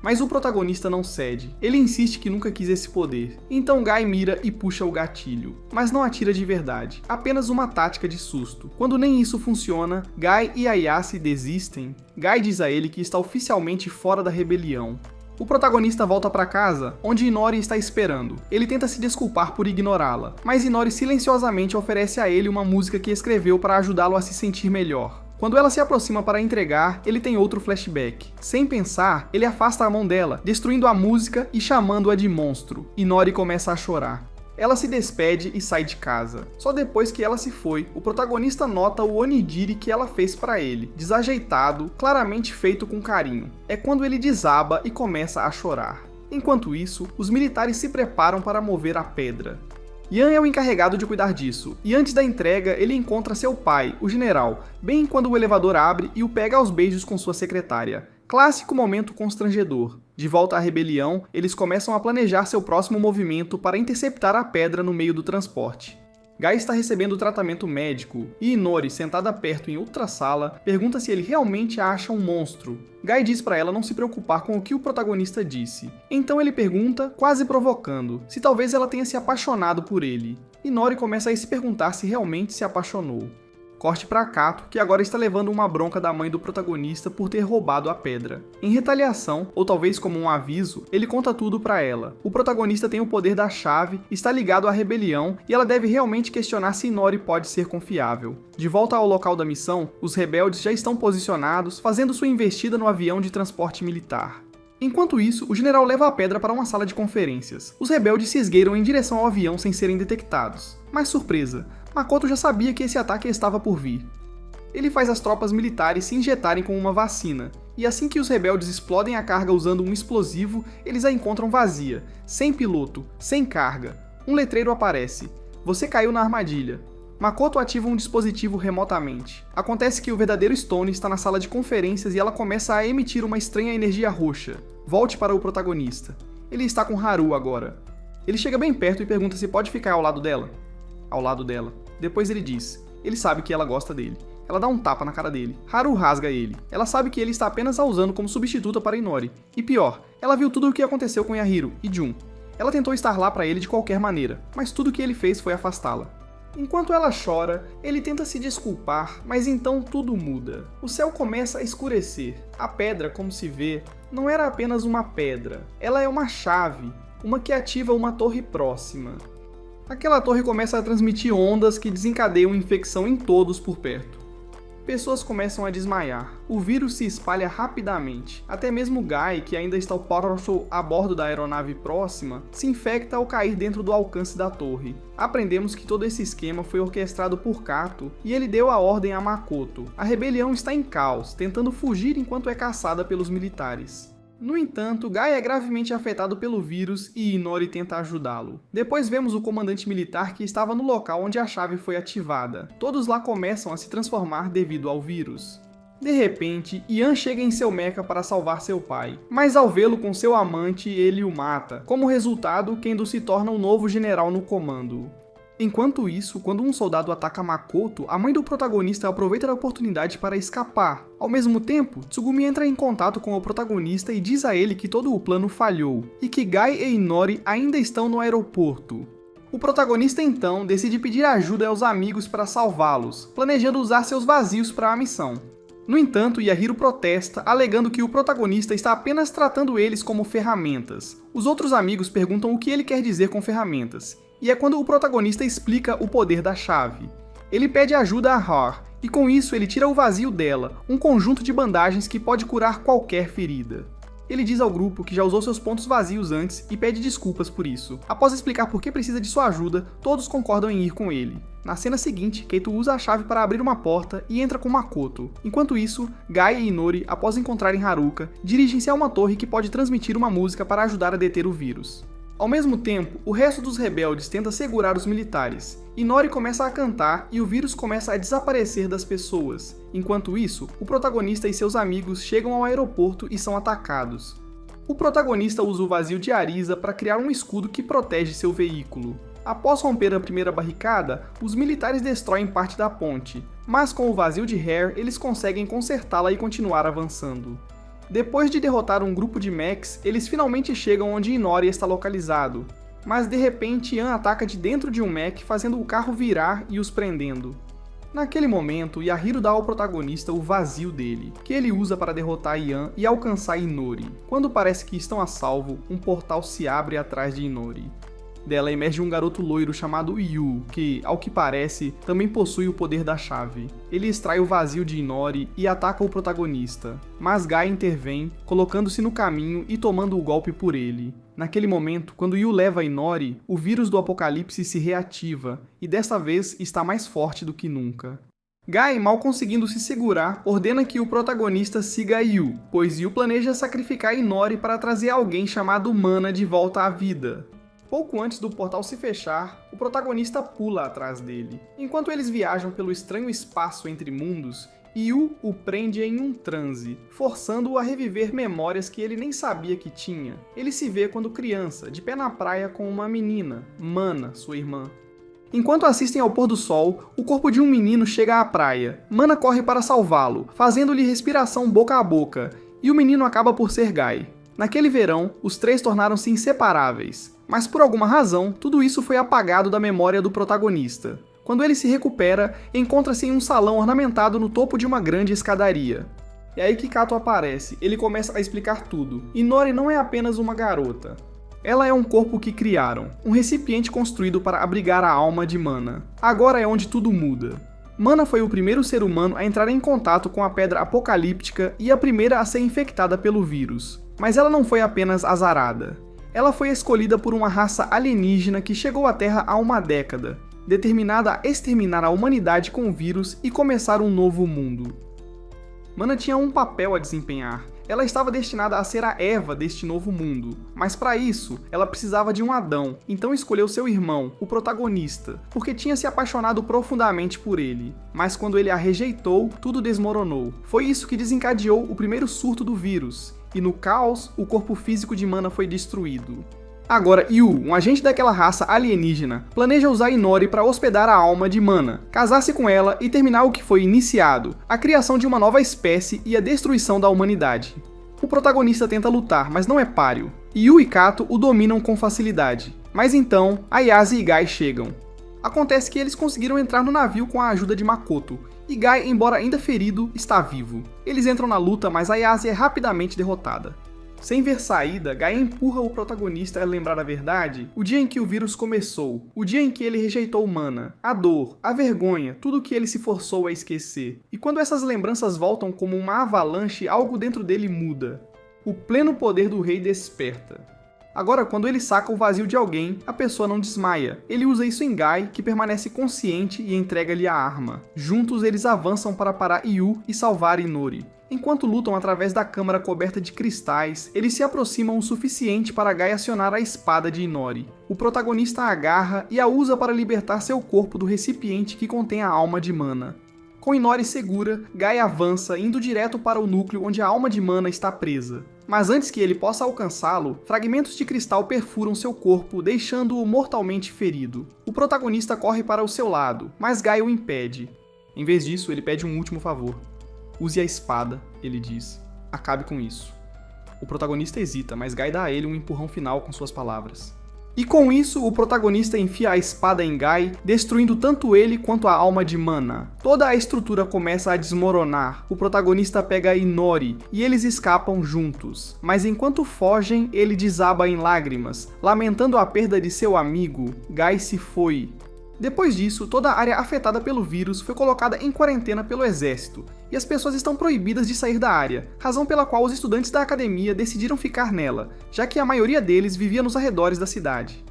Speaker 1: Mas o protagonista não cede, ele insiste que nunca quis esse poder, então Gai mira e puxa o gatilho, mas não atira de verdade, apenas uma tática de susto. Quando nem isso funciona, Gai e Ayase desistem. Gai diz a ele que está oficialmente fora da rebelião. O protagonista volta para casa, onde Inori está esperando. Ele tenta se desculpar por ignorá-la, mas Inori silenciosamente oferece a ele uma música que escreveu para ajudá-lo a se sentir melhor. Quando ela se aproxima para entregar, ele tem outro flashback. Sem pensar, ele afasta a mão dela, destruindo a música e chamando-a de monstro. Inori começa a chorar. Ela se despede e sai de casa. Só depois que ela se foi, o protagonista nota o onigiri que ela fez para ele, desajeitado, claramente feito com carinho. É quando ele desaba e começa a chorar. Enquanto isso, os militares se preparam para mover a pedra. Yan é o encarregado de cuidar disso, e antes da entrega ele encontra seu pai, o general, bem quando o elevador abre e o pega aos beijos com sua secretária. Clássico momento constrangedor. De volta à rebelião, eles começam a planejar seu próximo movimento para interceptar a pedra no meio do transporte. Gai está recebendo tratamento médico, e Inori, sentada perto em outra sala, pergunta se ele realmente a acha um monstro. Gai diz para ela não se preocupar com o que o protagonista disse. Então ele pergunta, quase provocando, se talvez ela tenha se apaixonado por ele. Inori começa a se perguntar se realmente se apaixonou. Corte para Kato, que agora está levando uma bronca da mãe do protagonista por ter roubado a pedra. Em retaliação, ou talvez como um aviso, ele conta tudo para ela. O protagonista tem o poder da chave, está ligado à rebelião e ela deve realmente questionar se Inori pode ser confiável. De volta ao local da missão, os rebeldes já estão posicionados, fazendo sua investida no avião de transporte militar. Enquanto isso, o general leva a pedra para uma sala de conferências. Os rebeldes se esgueiram em direção ao avião sem serem detectados. Mas surpresa, Makoto já sabia que esse ataque estava por vir. Ele faz as tropas militares se injetarem com uma vacina, e assim que os rebeldes explodem a carga usando um explosivo, eles a encontram vazia, sem piloto, sem carga. Um letreiro aparece: "Você caiu na armadilha." Makoto ativa um dispositivo remotamente. Acontece que o verdadeiro Stone está na sala de conferências e ela começa a emitir uma estranha energia roxa. Volte para o protagonista. Ele está com Haru agora. Ele chega bem perto e pergunta se pode ficar ao lado dela. Ao lado dela. Depois ele diz. Ele sabe que ela gosta dele. Ela dá um tapa na cara dele. Haru rasga ele. Ela sabe que ele está apenas a usando como substituta para Inori. E pior, ela viu tudo o que aconteceu com Yahiro e Jun. Ela tentou estar lá para ele de qualquer maneira, mas tudo o que ele fez foi afastá-la. Enquanto ela chora, ele tenta se desculpar, mas então tudo muda. O céu começa a escurecer. A pedra, como se vê, não era apenas uma pedra. Ela é uma chave, uma que ativa uma torre próxima. Aquela torre começa a transmitir ondas que desencadeiam infecção em todos por perto. Pessoas começam a desmaiar, o vírus se espalha rapidamente, até mesmo Guy, que ainda está o Powerful a bordo da aeronave próxima, se infecta ao cair dentro do alcance da torre. Aprendemos que todo esse esquema foi orquestrado por Kato e ele deu a ordem a Makoto. A rebelião está em caos, tentando fugir enquanto é caçada pelos militares. No entanto, Guy é gravemente afetado pelo vírus e Inori tenta ajudá-lo. Depois vemos o comandante militar que estava no local onde a chave foi ativada. Todos lá começam a se transformar devido ao vírus. De repente, Ian chega em seu mecha para salvar seu pai, mas ao vê-lo com seu amante, ele o mata. Como resultado, Kendo se torna o novo general no comando. Enquanto isso, quando um soldado ataca Makoto, a mãe do protagonista aproveita a oportunidade para escapar. Ao mesmo tempo, Tsugumi entra em contato com o protagonista e diz a ele que todo o plano falhou, e que Guy e Inori ainda estão no aeroporto. O protagonista então decide pedir ajuda aos amigos para salvá-los, planejando usar seus vazios para a missão. No entanto, Yahiro protesta, alegando que o protagonista está apenas tratando eles como ferramentas. Os outros amigos perguntam o que ele quer dizer com ferramentas, e é quando o protagonista explica o poder da chave. Ele pede ajuda a Har, e com isso ele tira o vazio dela, um conjunto de bandagens que pode curar qualquer ferida. Ele diz ao grupo que já usou seus pontos vazios antes e pede desculpas por isso. Após explicar por que precisa de sua ajuda, todos concordam em ir com ele. Na cena seguinte, Keito usa a chave para abrir uma porta e entra com Makoto. Enquanto isso, Guy e Inori, após encontrarem Haruka, dirigem-se a uma torre que pode transmitir uma música para ajudar a deter o vírus. Ao mesmo tempo, o resto dos rebeldes tenta segurar os militares. Inori começa a cantar e o vírus começa a desaparecer das pessoas. Enquanto isso, o protagonista e seus amigos chegam ao aeroporto e são atacados. O protagonista usa o vazio de Arisa para criar um escudo que protege seu veículo. Após romper a primeira barricada, os militares destroem parte da ponte, mas com o vazio de Hair eles conseguem consertá-la e continuar avançando. Depois de derrotar um grupo de mechs, eles finalmente chegam onde Inori está localizado, mas de repente Ian ataca de dentro de um mech, fazendo o carro virar e os prendendo. Naquele momento, Yahiro dá ao protagonista o vazio dele, que ele usa para derrotar Ian e alcançar Inori. Quando parece que estão a salvo, um portal se abre atrás de Inori. Dela emerge um garoto loiro chamado Yu, que, ao que parece, também possui o poder da chave. Ele extrai o vazio de Inori e ataca o protagonista, mas Guy intervém, colocando-se no caminho e tomando o golpe por ele. Naquele momento, quando Yu leva Inori, o vírus do apocalipse se reativa, e desta vez está mais forte do que nunca. Guy, mal conseguindo se segurar, ordena que o protagonista siga Yu, pois Yu planeja sacrificar Inori para trazer alguém chamado Mana de volta à vida. Pouco antes do portal se fechar, o protagonista pula atrás dele. Enquanto eles viajam pelo estranho espaço entre mundos, Yu o prende em um transe, forçando-o a reviver memórias que ele nem sabia que tinha. Ele se vê quando criança, de pé na praia com uma menina, Mana, sua irmã. Enquanto assistem ao pôr do sol, o corpo de um menino chega à praia. Mana corre para salvá-lo, fazendo-lhe respiração boca a boca, e o menino acaba por ser Guy. Naquele verão, os três tornaram-se inseparáveis, mas por alguma razão, tudo isso foi apagado da memória do protagonista. Quando ele se recupera, encontra-se em um salão ornamentado no topo de uma grande escadaria. É aí que Kato aparece, ele começa a explicar tudo. Inori não é apenas uma garota. Ela é um corpo que criaram, um recipiente construído para abrigar a alma de Mana. Agora é onde tudo muda. Mana foi o primeiro ser humano a entrar em contato com a pedra apocalíptica e a primeira a ser infectada pelo vírus. Mas ela não foi apenas azarada. Ela foi escolhida por uma raça alienígena que chegou à Terra há uma década, determinada a exterminar a humanidade com o vírus e começar um novo mundo. Mana tinha um papel a desempenhar. Ela estava destinada a ser a Eva deste novo mundo, mas para isso, ela precisava de um Adão, então escolheu seu irmão, o protagonista, porque tinha se apaixonado profundamente por ele. Mas quando ele a rejeitou, tudo desmoronou. Foi isso que desencadeou o primeiro surto do vírus, e no caos, o corpo físico de Mana foi destruído. Agora, Yu, um agente daquela raça alienígena, planeja usar Inori para hospedar a alma de Mana, casar-se com ela e terminar o que foi iniciado, a criação de uma nova espécie e a destruição da humanidade. O protagonista tenta lutar, mas não é páreo. Yu e Kato o dominam com facilidade. Mas então, Ayase e Guy chegam. Acontece que eles conseguiram entrar no navio com a ajuda de Makoto, e Guy, embora ainda ferido, está vivo. Eles entram na luta, mas Ayase é rapidamente derrotada. Sem ver saída, Gaia empurra o protagonista a lembrar a verdade, o dia em que o vírus começou, o dia em que ele rejeitou Mana, a dor, a vergonha, tudo que ele se forçou a esquecer. E quando essas lembranças voltam como uma avalanche, algo dentro dele muda. O pleno poder do rei desperta. Agora, quando ele saca o vazio de alguém, a pessoa não desmaia. Ele usa isso em Guy, que permanece consciente e entrega-lhe a arma. Juntos, eles avançam para parar Yu e salvar Inori. Enquanto lutam através da câmara coberta de cristais, eles se aproximam o suficiente para Guy acionar a espada de Inori. O protagonista a agarra e a usa para libertar seu corpo do recipiente que contém a alma de Mana. Com Inori segura, Guy avança, indo direto para o núcleo onde a alma de Mana está presa. Mas antes que ele possa alcançá-lo, fragmentos de cristal perfuram seu corpo, deixando-o mortalmente ferido. O protagonista corre para o seu lado, mas Guy o impede. Em vez disso, ele pede um último favor. Use a espada, ele diz. Acabe com isso. O protagonista hesita, mas Guy dá a ele um empurrão final com suas palavras. E com isso, o protagonista enfia a espada em Guy, destruindo tanto ele quanto a alma de Mana. Toda a estrutura começa a desmoronar, o protagonista pega Inori e eles escapam juntos. Mas enquanto fogem, ele desaba em lágrimas, lamentando a perda de seu amigo. Guy se foi. Depois disso, toda a área afetada pelo vírus foi colocada em quarentena pelo exército, e as pessoas estão proibidas de sair da área, razão pela qual os estudantes da academia decidiram ficar nela, já que a maioria deles vivia nos arredores da cidade.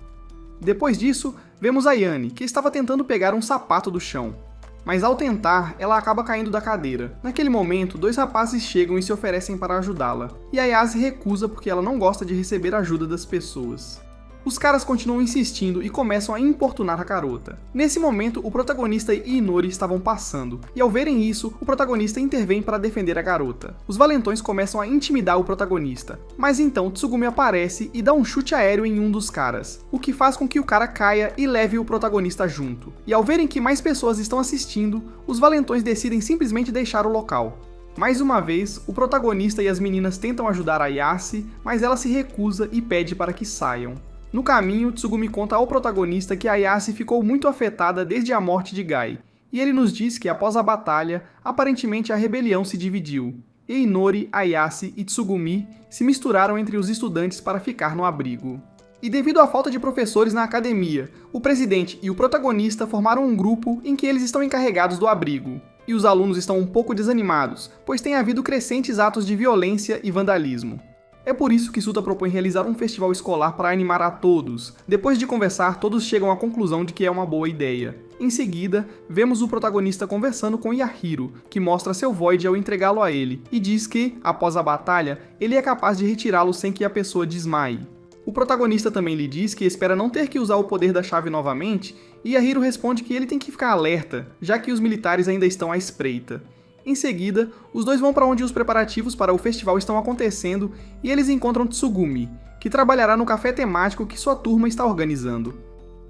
Speaker 1: Depois disso, vemos a Yane, que estava tentando pegar um sapato do chão. Mas ao tentar, ela acaba caindo da cadeira. Naquele momento, dois rapazes chegam e se oferecem para ajudá-la, e a Yase recusa porque ela não gosta de receber ajuda das pessoas. Os caras continuam insistindo e começam a importunar a garota. Nesse momento, o protagonista e Inori estavam passando, e ao verem isso, o protagonista intervém para defender a garota. Os valentões começam a intimidar o protagonista, mas então Tsugumi aparece e dá um chute aéreo em um dos caras, o que faz com que o cara caia e leve o protagonista junto. E ao verem que mais pessoas estão assistindo, os valentões decidem simplesmente deixar o local. Mais uma vez, o protagonista e as meninas tentam ajudar a Yase, mas ela se recusa e pede para que saiam. No caminho, Tsugumi conta ao protagonista que a Yase ficou muito afetada desde a morte de Guy, e ele nos diz que após a batalha, aparentemente a rebelião se dividiu, e Inori, Ayase e Tsugumi se misturaram entre os estudantes para ficar no abrigo. E devido à falta de professores na academia, o presidente e o protagonista formaram um grupo em que eles estão encarregados do abrigo. E os alunos estão um pouco desanimados, pois tem havido crescentes atos de violência e vandalismo. É por isso que Suta propõe realizar um festival escolar para animar a todos. Depois de conversar, todos chegam à conclusão de que é uma boa ideia. Em seguida, vemos o protagonista conversando com Yahiro, que mostra seu Void ao entregá-lo a ele, e diz que, após a batalha, ele é capaz de retirá-lo sem que a pessoa desmaie. O protagonista também lhe diz que espera não ter que usar o poder da chave novamente, e Yahiro responde que ele tem que ficar alerta, já que os militares ainda estão à espreita. Em seguida, os dois vão para onde os preparativos para o festival estão acontecendo e eles encontram Tsugumi, que trabalhará no café temático que sua turma está organizando.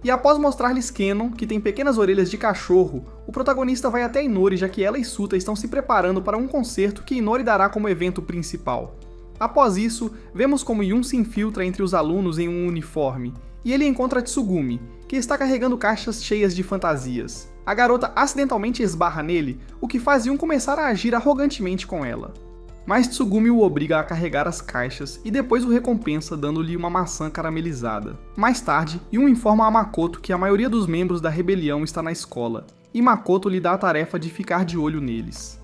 Speaker 1: E após mostrar-lhes Kenon, que tem pequenas orelhas de cachorro, o protagonista vai até Inori, já que ela e Suta estão se preparando para um concerto que Inori dará como evento principal. Após isso, vemos como Yun se infiltra entre os alunos em um uniforme, e ele encontra Tsugumi, que está carregando caixas cheias de fantasias. A garota acidentalmente esbarra nele, o que faz Yun começar a agir arrogantemente com ela. Mas Tsugumi o obriga a carregar as caixas e depois o recompensa dando-lhe uma maçã caramelizada. Mais tarde, Yun informa a Makoto que a maioria dos membros da rebelião está na escola, e Makoto lhe dá a tarefa de ficar de olho neles.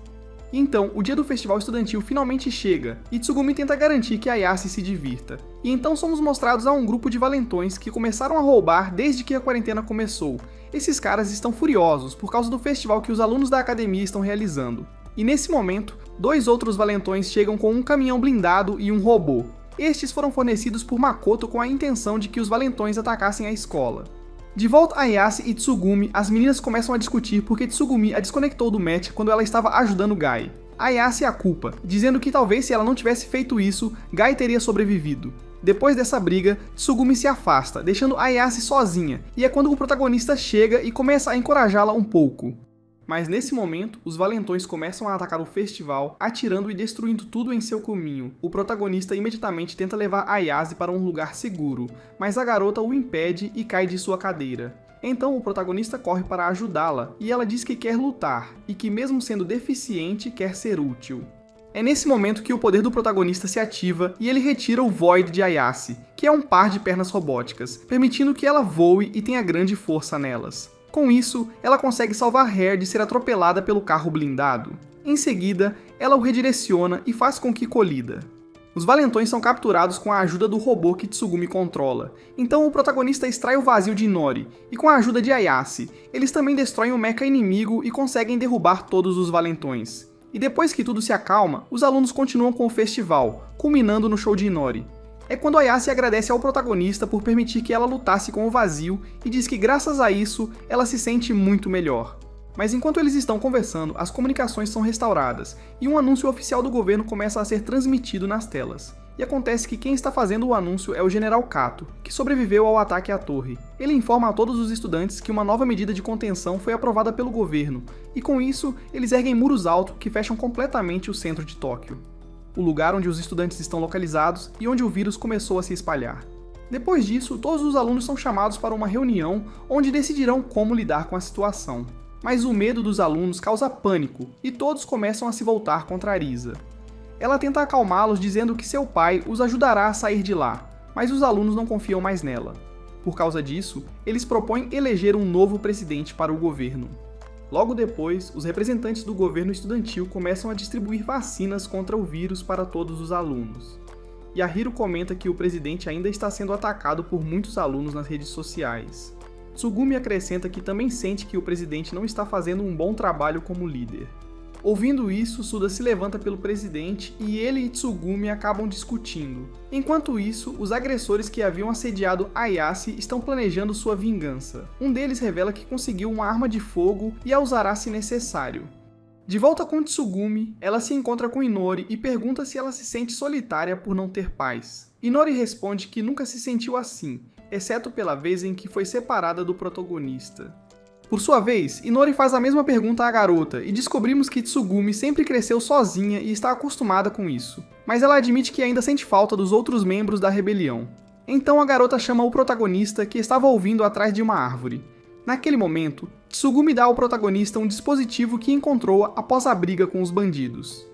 Speaker 1: Então, o dia do festival estudantil finalmente chega, e Tsugumi tenta garantir que Ayase se divirta. E então somos mostrados a um grupo de valentões que começaram a roubar desde que a quarentena começou. Esses caras estão furiosos por causa do festival que os alunos da academia estão realizando. E nesse momento, dois outros valentões chegam com um caminhão blindado e um robô. Estes foram fornecidos por Makoto com a intenção de que os valentões atacassem a escola. De volta a Ayase e Tsugumi, as meninas começam a discutir porque Tsugumi a desconectou do match quando ela estava ajudando Guy. Ayase a culpa, dizendo que talvez se ela não tivesse feito isso, Guy teria sobrevivido. Depois dessa briga, Tsugumi se afasta, deixando Ayase sozinha, e é quando o protagonista chega e começa a encorajá-la um pouco. Mas nesse momento, os valentões começam a atacar o festival, atirando e destruindo tudo em seu caminho. O protagonista imediatamente tenta levar Ayase para um lugar seguro, mas a garota o impede e cai de sua cadeira. Então o protagonista corre para ajudá-la, e ela diz que quer lutar, e que mesmo sendo deficiente, quer ser útil. É nesse momento que o poder do protagonista se ativa e ele retira o Void de Ayase, que é um par de pernas robóticas, permitindo que ela voe e tenha grande força nelas. Com isso, ela consegue salvar Hair de ser atropelada pelo carro blindado. Em seguida, ela o redireciona e faz com que colida. Os valentões são capturados com a ajuda do robô que Tsugumi controla, então o protagonista extrai o vazio de Inori, e com a ajuda de Ayase, eles também destroem o mecha inimigo e conseguem derrubar todos os valentões. E depois que tudo se acalma, os alunos continuam com o festival, culminando no show de Inori. É quando Ayase agradece ao protagonista por permitir que ela lutasse com o vazio e diz que graças a isso, ela se sente muito melhor. Mas enquanto eles estão conversando, as comunicações são restauradas e um anúncio oficial do governo começa a ser transmitido nas telas. E acontece que quem está fazendo o anúncio é o General Kato, que sobreviveu ao ataque à torre. Ele informa a todos os estudantes que uma nova medida de contenção foi aprovada pelo governo, e com isso, eles erguem muros altos que fecham completamente o centro de Tóquio, o lugar onde os estudantes estão localizados e onde o vírus começou a se espalhar. Depois disso, todos os alunos são chamados para uma reunião onde decidirão como lidar com a situação. Mas o medo dos alunos causa pânico, e todos começam a se voltar contra Arisa. Ela tenta acalmá-los dizendo que seu pai os ajudará a sair de lá, mas os alunos não confiam mais nela. Por causa disso, eles propõem eleger um novo presidente para o governo. Logo depois, os representantes do governo estudantil começam a distribuir vacinas contra o vírus para todos os alunos. Yahiro comenta que o presidente ainda está sendo atacado por muitos alunos nas redes sociais. Tsugumi acrescenta que também sente que o presidente não está fazendo um bom trabalho como líder. Ouvindo isso, Suda se levanta pelo presidente e ele e Tsugumi acabam discutindo. Enquanto isso, os agressores que haviam assediado Ayase estão planejando sua vingança. Um deles revela que conseguiu uma arma de fogo e a usará se necessário. De volta com Tsugumi, ela se encontra com Inori e pergunta se ela se sente solitária por não ter paz. Inori responde que nunca se sentiu assim, exceto pela vez em que foi separada do protagonista. Por sua vez, Inori faz a mesma pergunta à garota e descobrimos que Tsugumi sempre cresceu sozinha e está acostumada com isso, mas ela admite que ainda sente falta dos outros membros da rebelião. Então a garota chama o protagonista, que estava ouvindo atrás de uma árvore. Naquele momento, Tsugumi dá ao protagonista um dispositivo que encontrou após a briga com os bandidos.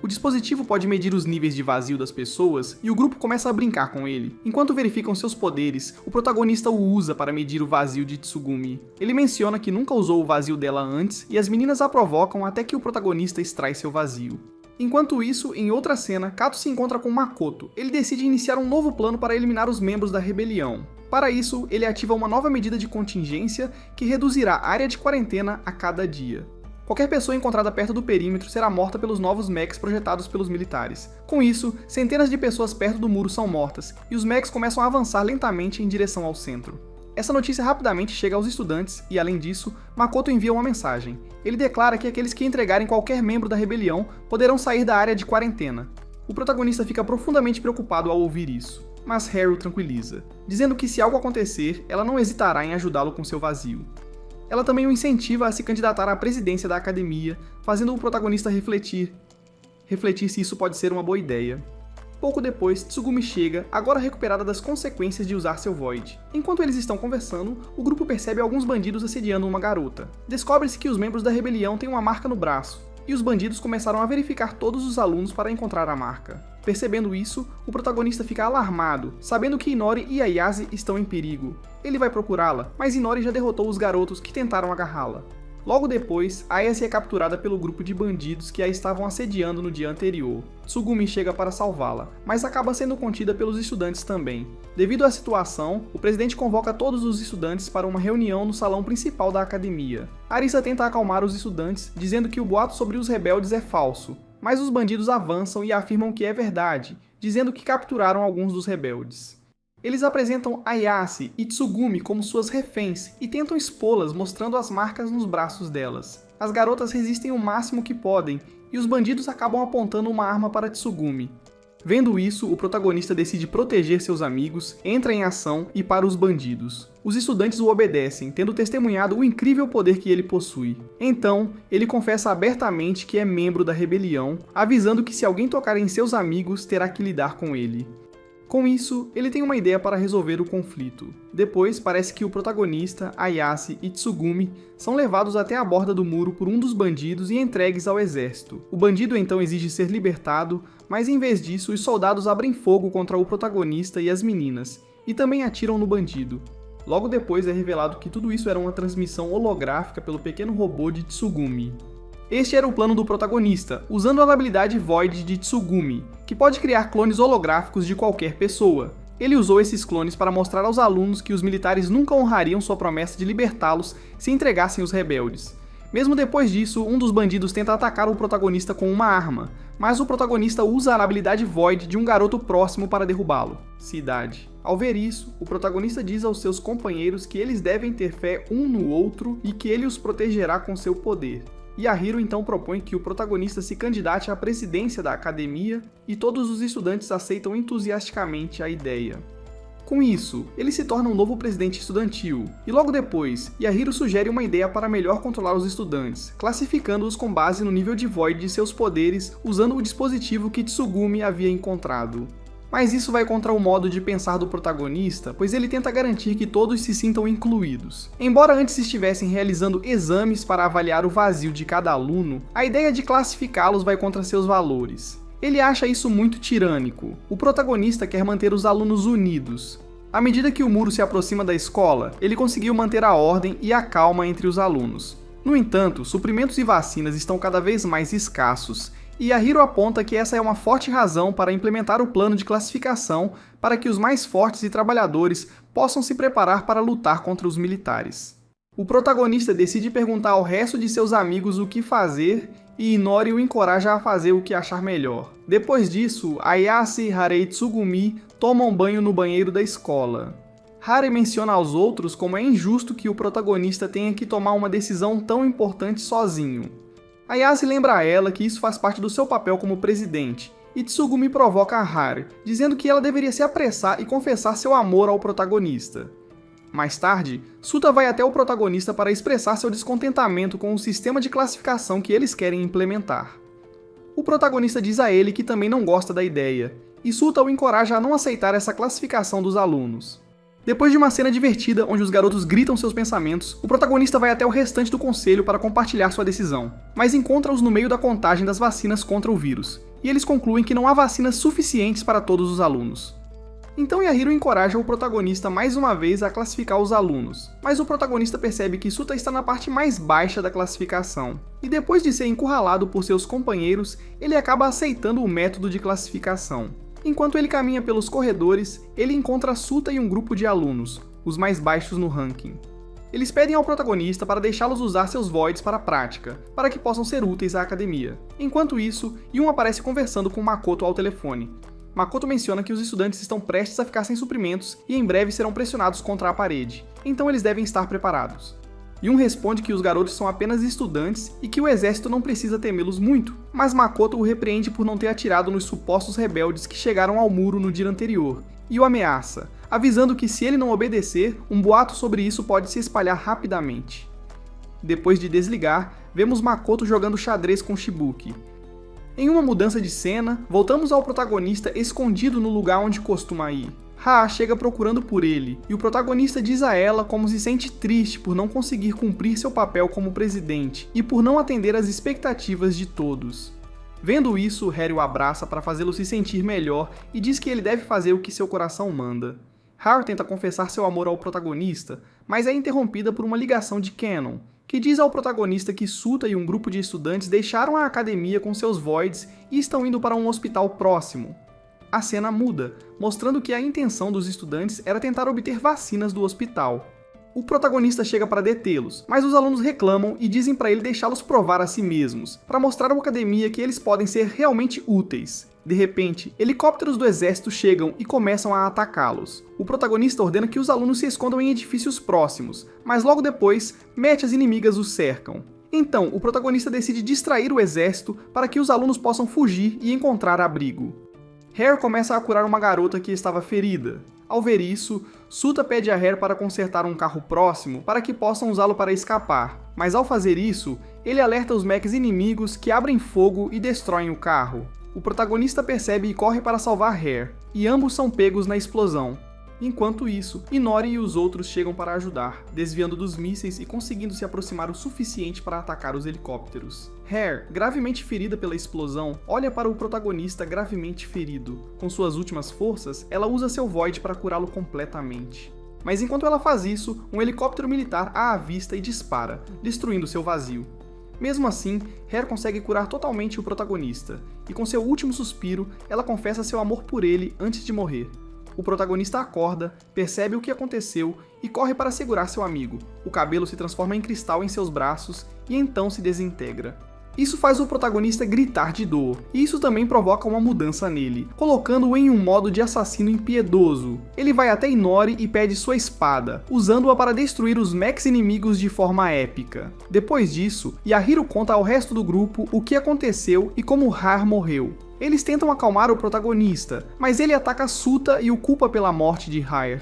Speaker 1: O dispositivo pode medir os níveis de vazio das pessoas e o grupo começa a brincar com ele. Enquanto verificam seus poderes, o protagonista o usa para medir o vazio de Tsugumi. Ele menciona que nunca usou o vazio dela antes e as meninas a provocam até que o protagonista extrai seu vazio. Enquanto isso, em outra cena, Kato se encontra com Makoto. Ele decide iniciar um novo plano para eliminar os membros da rebelião. Para isso, ele ativa uma nova medida de contingência que reduzirá a área de quarentena a cada dia. Qualquer pessoa encontrada perto do perímetro será morta pelos novos mechs projetados pelos militares. Com isso, centenas de pessoas perto do muro são mortas, e os mechs começam a avançar lentamente em direção ao centro. Essa notícia rapidamente chega aos estudantes e, além disso, Makoto envia uma mensagem. Ele declara que aqueles que entregarem qualquer membro da rebelião poderão sair da área de quarentena. O protagonista fica profundamente preocupado ao ouvir isso, mas Hair o tranquiliza, dizendo que se algo acontecer, ela não hesitará em ajudá-lo com seu vazio. Ela também o incentiva a se candidatar à presidência da academia, fazendo o protagonista refletir se isso pode ser uma boa ideia. Pouco depois, Tsugumi chega, agora recuperada das consequências de usar seu Void. Enquanto eles estão conversando, o grupo percebe alguns bandidos assediando uma garota. Descobre-se que os membros da rebelião têm uma marca no braço, e os bandidos começaram a verificar todos os alunos para encontrar a marca. Percebendo isso, o protagonista fica alarmado, sabendo que Inori e Ayase estão em perigo. Ele vai procurá-la, mas Inori já derrotou os garotos que tentaram agarrá-la. Logo depois, Ayase é capturada pelo grupo de bandidos que a estavam assediando no dia anterior. Tsugumi chega para salvá-la, mas acaba sendo contida pelos estudantes também. Devido à situação, o presidente convoca todos os estudantes para uma reunião no salão principal da academia. Arisa tenta acalmar os estudantes, dizendo que o boato sobre os rebeldes é falso, mas os bandidos avançam e afirmam que é verdade, dizendo que capturaram alguns dos rebeldes. Eles apresentam Ayase e Tsugumi como suas reféns e tentam expô-las mostrando as marcas nos braços delas. As garotas resistem o máximo que podem e os bandidos acabam apontando uma arma para Tsugumi. Vendo isso, o protagonista decide proteger seus amigos, entra em ação e para os bandidos. Os estudantes o obedecem, tendo testemunhado o incrível poder que ele possui. Então, ele confessa abertamente que é membro da rebelião, avisando que se alguém tocar em seus amigos, terá que lidar com ele. Com isso, ele tem uma ideia para resolver o conflito. Depois, parece que o protagonista, Ayase e Tsugumi são levados até a borda do muro por um dos bandidos e entregues ao exército. O bandido então exige ser libertado, mas em vez disso, os soldados abrem fogo contra o protagonista e as meninas, e também atiram no bandido. Logo depois é revelado que tudo isso era uma transmissão holográfica pelo pequeno robô de Tsugumi. Este era o plano do protagonista, usando a habilidade Void de Tsugumi, que pode criar clones holográficos de qualquer pessoa. Ele usou esses clones para mostrar aos alunos que os militares nunca honrariam sua promessa de libertá-los se entregassem os rebeldes. Mesmo depois disso, um dos bandidos tenta atacar o protagonista com uma arma, mas o protagonista usa a habilidade Void de um garoto próximo para derrubá-lo. Cidade. Ao ver isso, o protagonista diz aos seus companheiros que eles devem ter fé um no outro e que ele os protegerá com seu poder. Yahiro então propõe que o protagonista se candidate à presidência da academia e todos os estudantes aceitam entusiasticamente a ideia. Com isso, ele se torna um novo presidente estudantil, e logo depois, Yahiro sugere uma ideia para melhor controlar os estudantes, classificando-os com base no nível de Void de seus poderes usando o dispositivo que Tsugumi havia encontrado. Mas isso vai contra o modo de pensar do protagonista, pois ele tenta garantir que todos se sintam incluídos. Embora antes estivessem realizando exames para avaliar o vazio de cada aluno, a ideia de classificá-los vai contra seus valores. Ele acha isso muito tirânico. O protagonista quer manter os alunos unidos. À medida que o muro se aproxima da escola, ele conseguiu manter a ordem e a calma entre os alunos. No entanto, suprimentos e vacinas estão cada vez mais escassos, e Yahiro aponta que essa é uma forte razão para implementar o plano de classificação para que os mais fortes e trabalhadores possam se preparar para lutar contra os militares. O protagonista decide perguntar ao resto de seus amigos o que fazer e Inori o encoraja a fazer o que achar melhor. Depois disso, Ayase, Hare e Tsugumi tomam banho no banheiro da escola. Hare menciona aos outros como é injusto que o protagonista tenha que tomar uma decisão tão importante sozinho. Ayase lembra a ela que isso faz parte do seu papel como presidente, e Tsugumi provoca a Hare, dizendo que ela deveria se apressar e confessar seu amor ao protagonista. Mais tarde, Suta vai até o protagonista para expressar seu descontentamento com o sistema de classificação que eles querem implementar. O protagonista diz a ele que também não gosta da ideia, e Suta o encoraja a não aceitar essa classificação dos alunos. Depois de uma cena divertida onde os garotos gritam seus pensamentos, o protagonista vai até o restante do conselho para compartilhar sua decisão, mas encontra-os no meio da contagem das vacinas contra o vírus, e eles concluem que não há vacinas suficientes para todos os alunos. Então Yahiro encoraja o protagonista mais uma vez a classificar os alunos, mas o protagonista percebe que Suta está na parte mais baixa da classificação, e depois de ser encurralado por seus companheiros, ele acaba aceitando o método de classificação. Enquanto ele caminha pelos corredores, ele encontra Suta e um grupo de alunos, os mais baixos no ranking. Eles pedem ao protagonista para deixá-los usar seus Voids para a prática, para que possam ser úteis à academia. Enquanto isso, Yun aparece conversando com Makoto ao telefone. Makoto menciona que os estudantes estão prestes a ficar sem suprimentos e em breve serão pressionados contra a parede, então eles devem estar preparados. Yun responde que os garotos são apenas estudantes e que o exército não precisa temê-los muito, mas Makoto o repreende por não ter atirado nos supostos rebeldes que chegaram ao muro no dia anterior, e o ameaça, avisando que se ele não obedecer, um boato sobre isso pode se espalhar rapidamente. Depois de desligar, vemos Makoto jogando xadrez com Shibuki. Em uma mudança de cena, voltamos ao protagonista escondido no lugar onde costuma ir. Ha chega procurando por ele, e o protagonista diz a ela como se sente triste por não conseguir cumprir seu papel como presidente e por não atender às expectativas de todos. Vendo isso, Harry o abraça para fazê-lo se sentir melhor e diz que ele deve fazer o que seu coração manda. Harry tenta confessar seu amor ao protagonista, mas é interrompida por uma ligação de Canon, que diz ao protagonista que Suta e um grupo de estudantes deixaram a academia com seus Voids e estão indo para um hospital próximo. A cena muda, mostrando que a intenção dos estudantes era tentar obter vacinas do hospital. O protagonista chega para detê-los, mas os alunos reclamam e dizem para ele deixá-los provar a si mesmos, para mostrar à academia que eles podem ser realmente úteis. De repente, helicópteros do exército chegam e começam a atacá-los. O protagonista ordena que os alunos se escondam em edifícios próximos, mas logo depois, mechas inimigas os cercam. Então, o protagonista decide distrair o exército para que os alunos possam fugir e encontrar abrigo. Harry começa a curar uma garota que estava ferida. Ao ver isso, Suta pede a Harry para consertar um carro próximo para que possam usá-lo para escapar, mas ao fazer isso, ele alerta os mechs inimigos que abrem fogo e destroem o carro. O protagonista percebe e corre para salvar Hair, e ambos são pegos na explosão. Enquanto isso, Inori e os outros chegam para ajudar, desviando dos mísseis e conseguindo se aproximar o suficiente para atacar os helicópteros. Hair, gravemente ferida pela explosão, olha para o protagonista gravemente ferido. Com suas últimas forças, ela usa seu Void para curá-lo completamente. Mas enquanto ela faz isso, um helicóptero militar a avista e dispara, destruindo seu vazio. Mesmo assim, Hair consegue curar totalmente o protagonista, e com seu último suspiro, ela confessa seu amor por ele antes de morrer. O protagonista acorda, percebe o que aconteceu e corre para segurar seu amigo. O cabelo se transforma em cristal em seus braços e então se desintegra. Isso faz o protagonista gritar de dor, e isso também provoca uma mudança nele, colocando-o em um modo de assassino impiedoso. Ele vai até Inori e pede sua espada, usando-a para destruir os mechs inimigos de forma épica. Depois disso, Yahiro conta ao resto do grupo o que aconteceu e como Har morreu. Eles tentam acalmar o protagonista, mas ele ataca Suta e o culpa pela morte de Hair.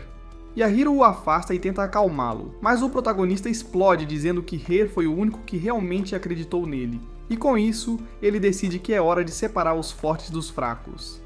Speaker 1: Yahiro o afasta e tenta acalmá-lo, mas o protagonista explode dizendo que Hair foi o único que realmente acreditou nele. E com isso, ele decide que é hora de separar os fortes dos fracos.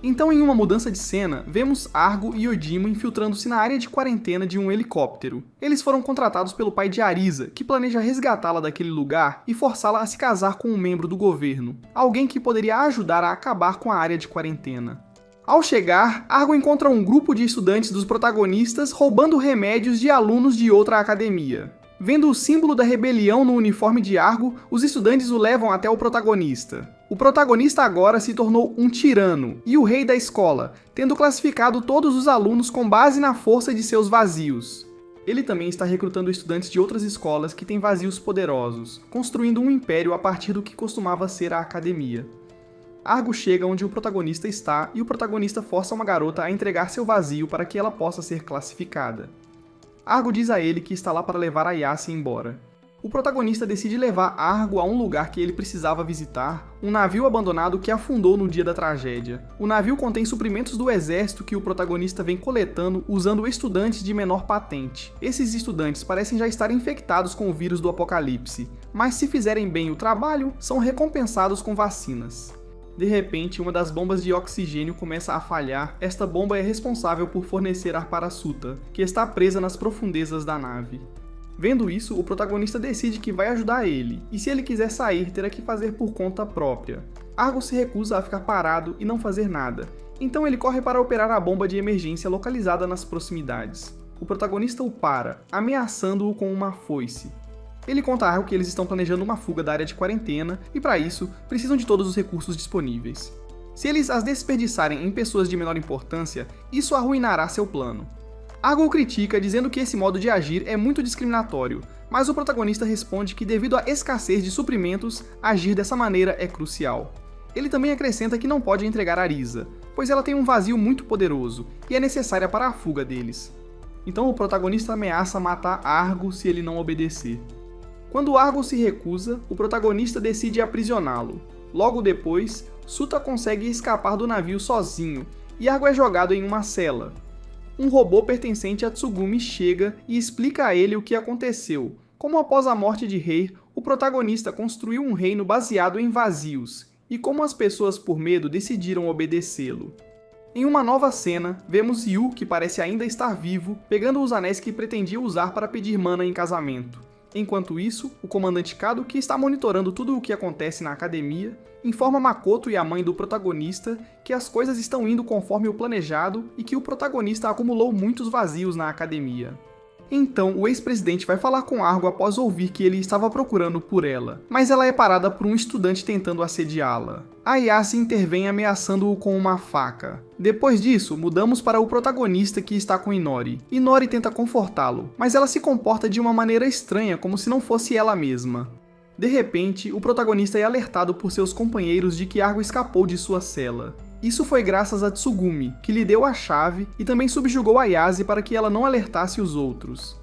Speaker 1: Então, em uma mudança de cena, vemos Argo e Ojima infiltrando-se na área de quarentena de um helicóptero. Eles foram contratados pelo pai de Arisa, que planeja resgatá-la daquele lugar e forçá-la a se casar com um membro do governo, alguém que poderia ajudar a acabar com a área de quarentena. Ao chegar, Argo encontra um grupo de estudantes dos protagonistas roubando remédios de alunos de outra academia. Vendo o símbolo da rebelião no uniforme de Argo, os estudantes o levam até o protagonista. O protagonista agora se tornou um tirano e o rei da escola, tendo classificado todos os alunos com base na força de seus vazios. Ele também está recrutando estudantes de outras escolas que têm vazios poderosos, construindo um império a partir do que costumava ser a academia. Argo chega onde o protagonista está e o protagonista força uma garota a entregar seu vazio para que ela possa ser classificada. Argo diz a ele que está lá para levar a Yase embora. O protagonista decide levar Argo a um lugar que ele precisava visitar, um navio abandonado que afundou no dia da tragédia. O navio contém suprimentos do exército que o protagonista vem coletando usando estudantes de menor patente. Esses estudantes parecem já estar infectados com o vírus do apocalipse, mas se fizerem bem o trabalho, são recompensados com vacinas. De repente, uma das bombas de oxigênio começa a falhar. Esta bomba é responsável por fornecer ar para Suta, que está presa nas profundezas da nave. Vendo isso, o protagonista decide que vai ajudar ele, e se ele quiser sair, terá que fazer por conta própria. Argo se recusa a ficar parado e não fazer nada, então ele corre para operar a bomba de emergência localizada nas proximidades. O protagonista o para, ameaçando-o com uma foice. Ele conta a Argo que eles estão planejando uma fuga da área de quarentena e, para isso, precisam de todos os recursos disponíveis. Se eles as desperdiçarem em pessoas de menor importância, isso arruinará seu plano. Argo o critica, dizendo que esse modo de agir é muito discriminatório, mas o protagonista responde que, devido à escassez de suprimentos, agir dessa maneira é crucial. Ele também acrescenta que não pode entregar Arisa, pois ela tem um vazio muito poderoso e é necessária para a fuga deles. Então o protagonista ameaça matar Argo se ele não obedecer. Quando Argo se recusa, o protagonista decide aprisioná-lo. Logo depois, Suta consegue escapar do navio sozinho, e Argo é jogado em uma cela. Um robô pertencente a Tsugumi chega e explica a ele o que aconteceu, como após a morte de Rei, o protagonista construiu um reino baseado em vazios, e como as pessoas por medo decidiram obedecê-lo. Em uma nova cena, vemos Yu, que parece ainda estar vivo, pegando os anéis que pretendia usar para pedir mana em casamento. Enquanto isso, o comandante Kado, que está monitorando tudo o que acontece na academia, informa Makoto e a mãe do protagonista que as coisas estão indo conforme o planejado e que o protagonista acumulou muitos vazios na academia. Então, o ex-presidente vai falar com Argo após ouvir que ele estava procurando por ela, mas ela é parada por um estudante tentando assediá-la. A Yase intervém ameaçando-o com uma faca. Depois disso, mudamos para o protagonista que está com Inori. Inori tenta confortá-lo, mas ela se comporta de uma maneira estranha, como se não fosse ela mesma. De repente, o protagonista é alertado por seus companheiros de que Argo escapou de sua cela. Isso foi graças a Tsugumi, que lhe deu a chave e também subjugou a Yase para que ela não alertasse os outros.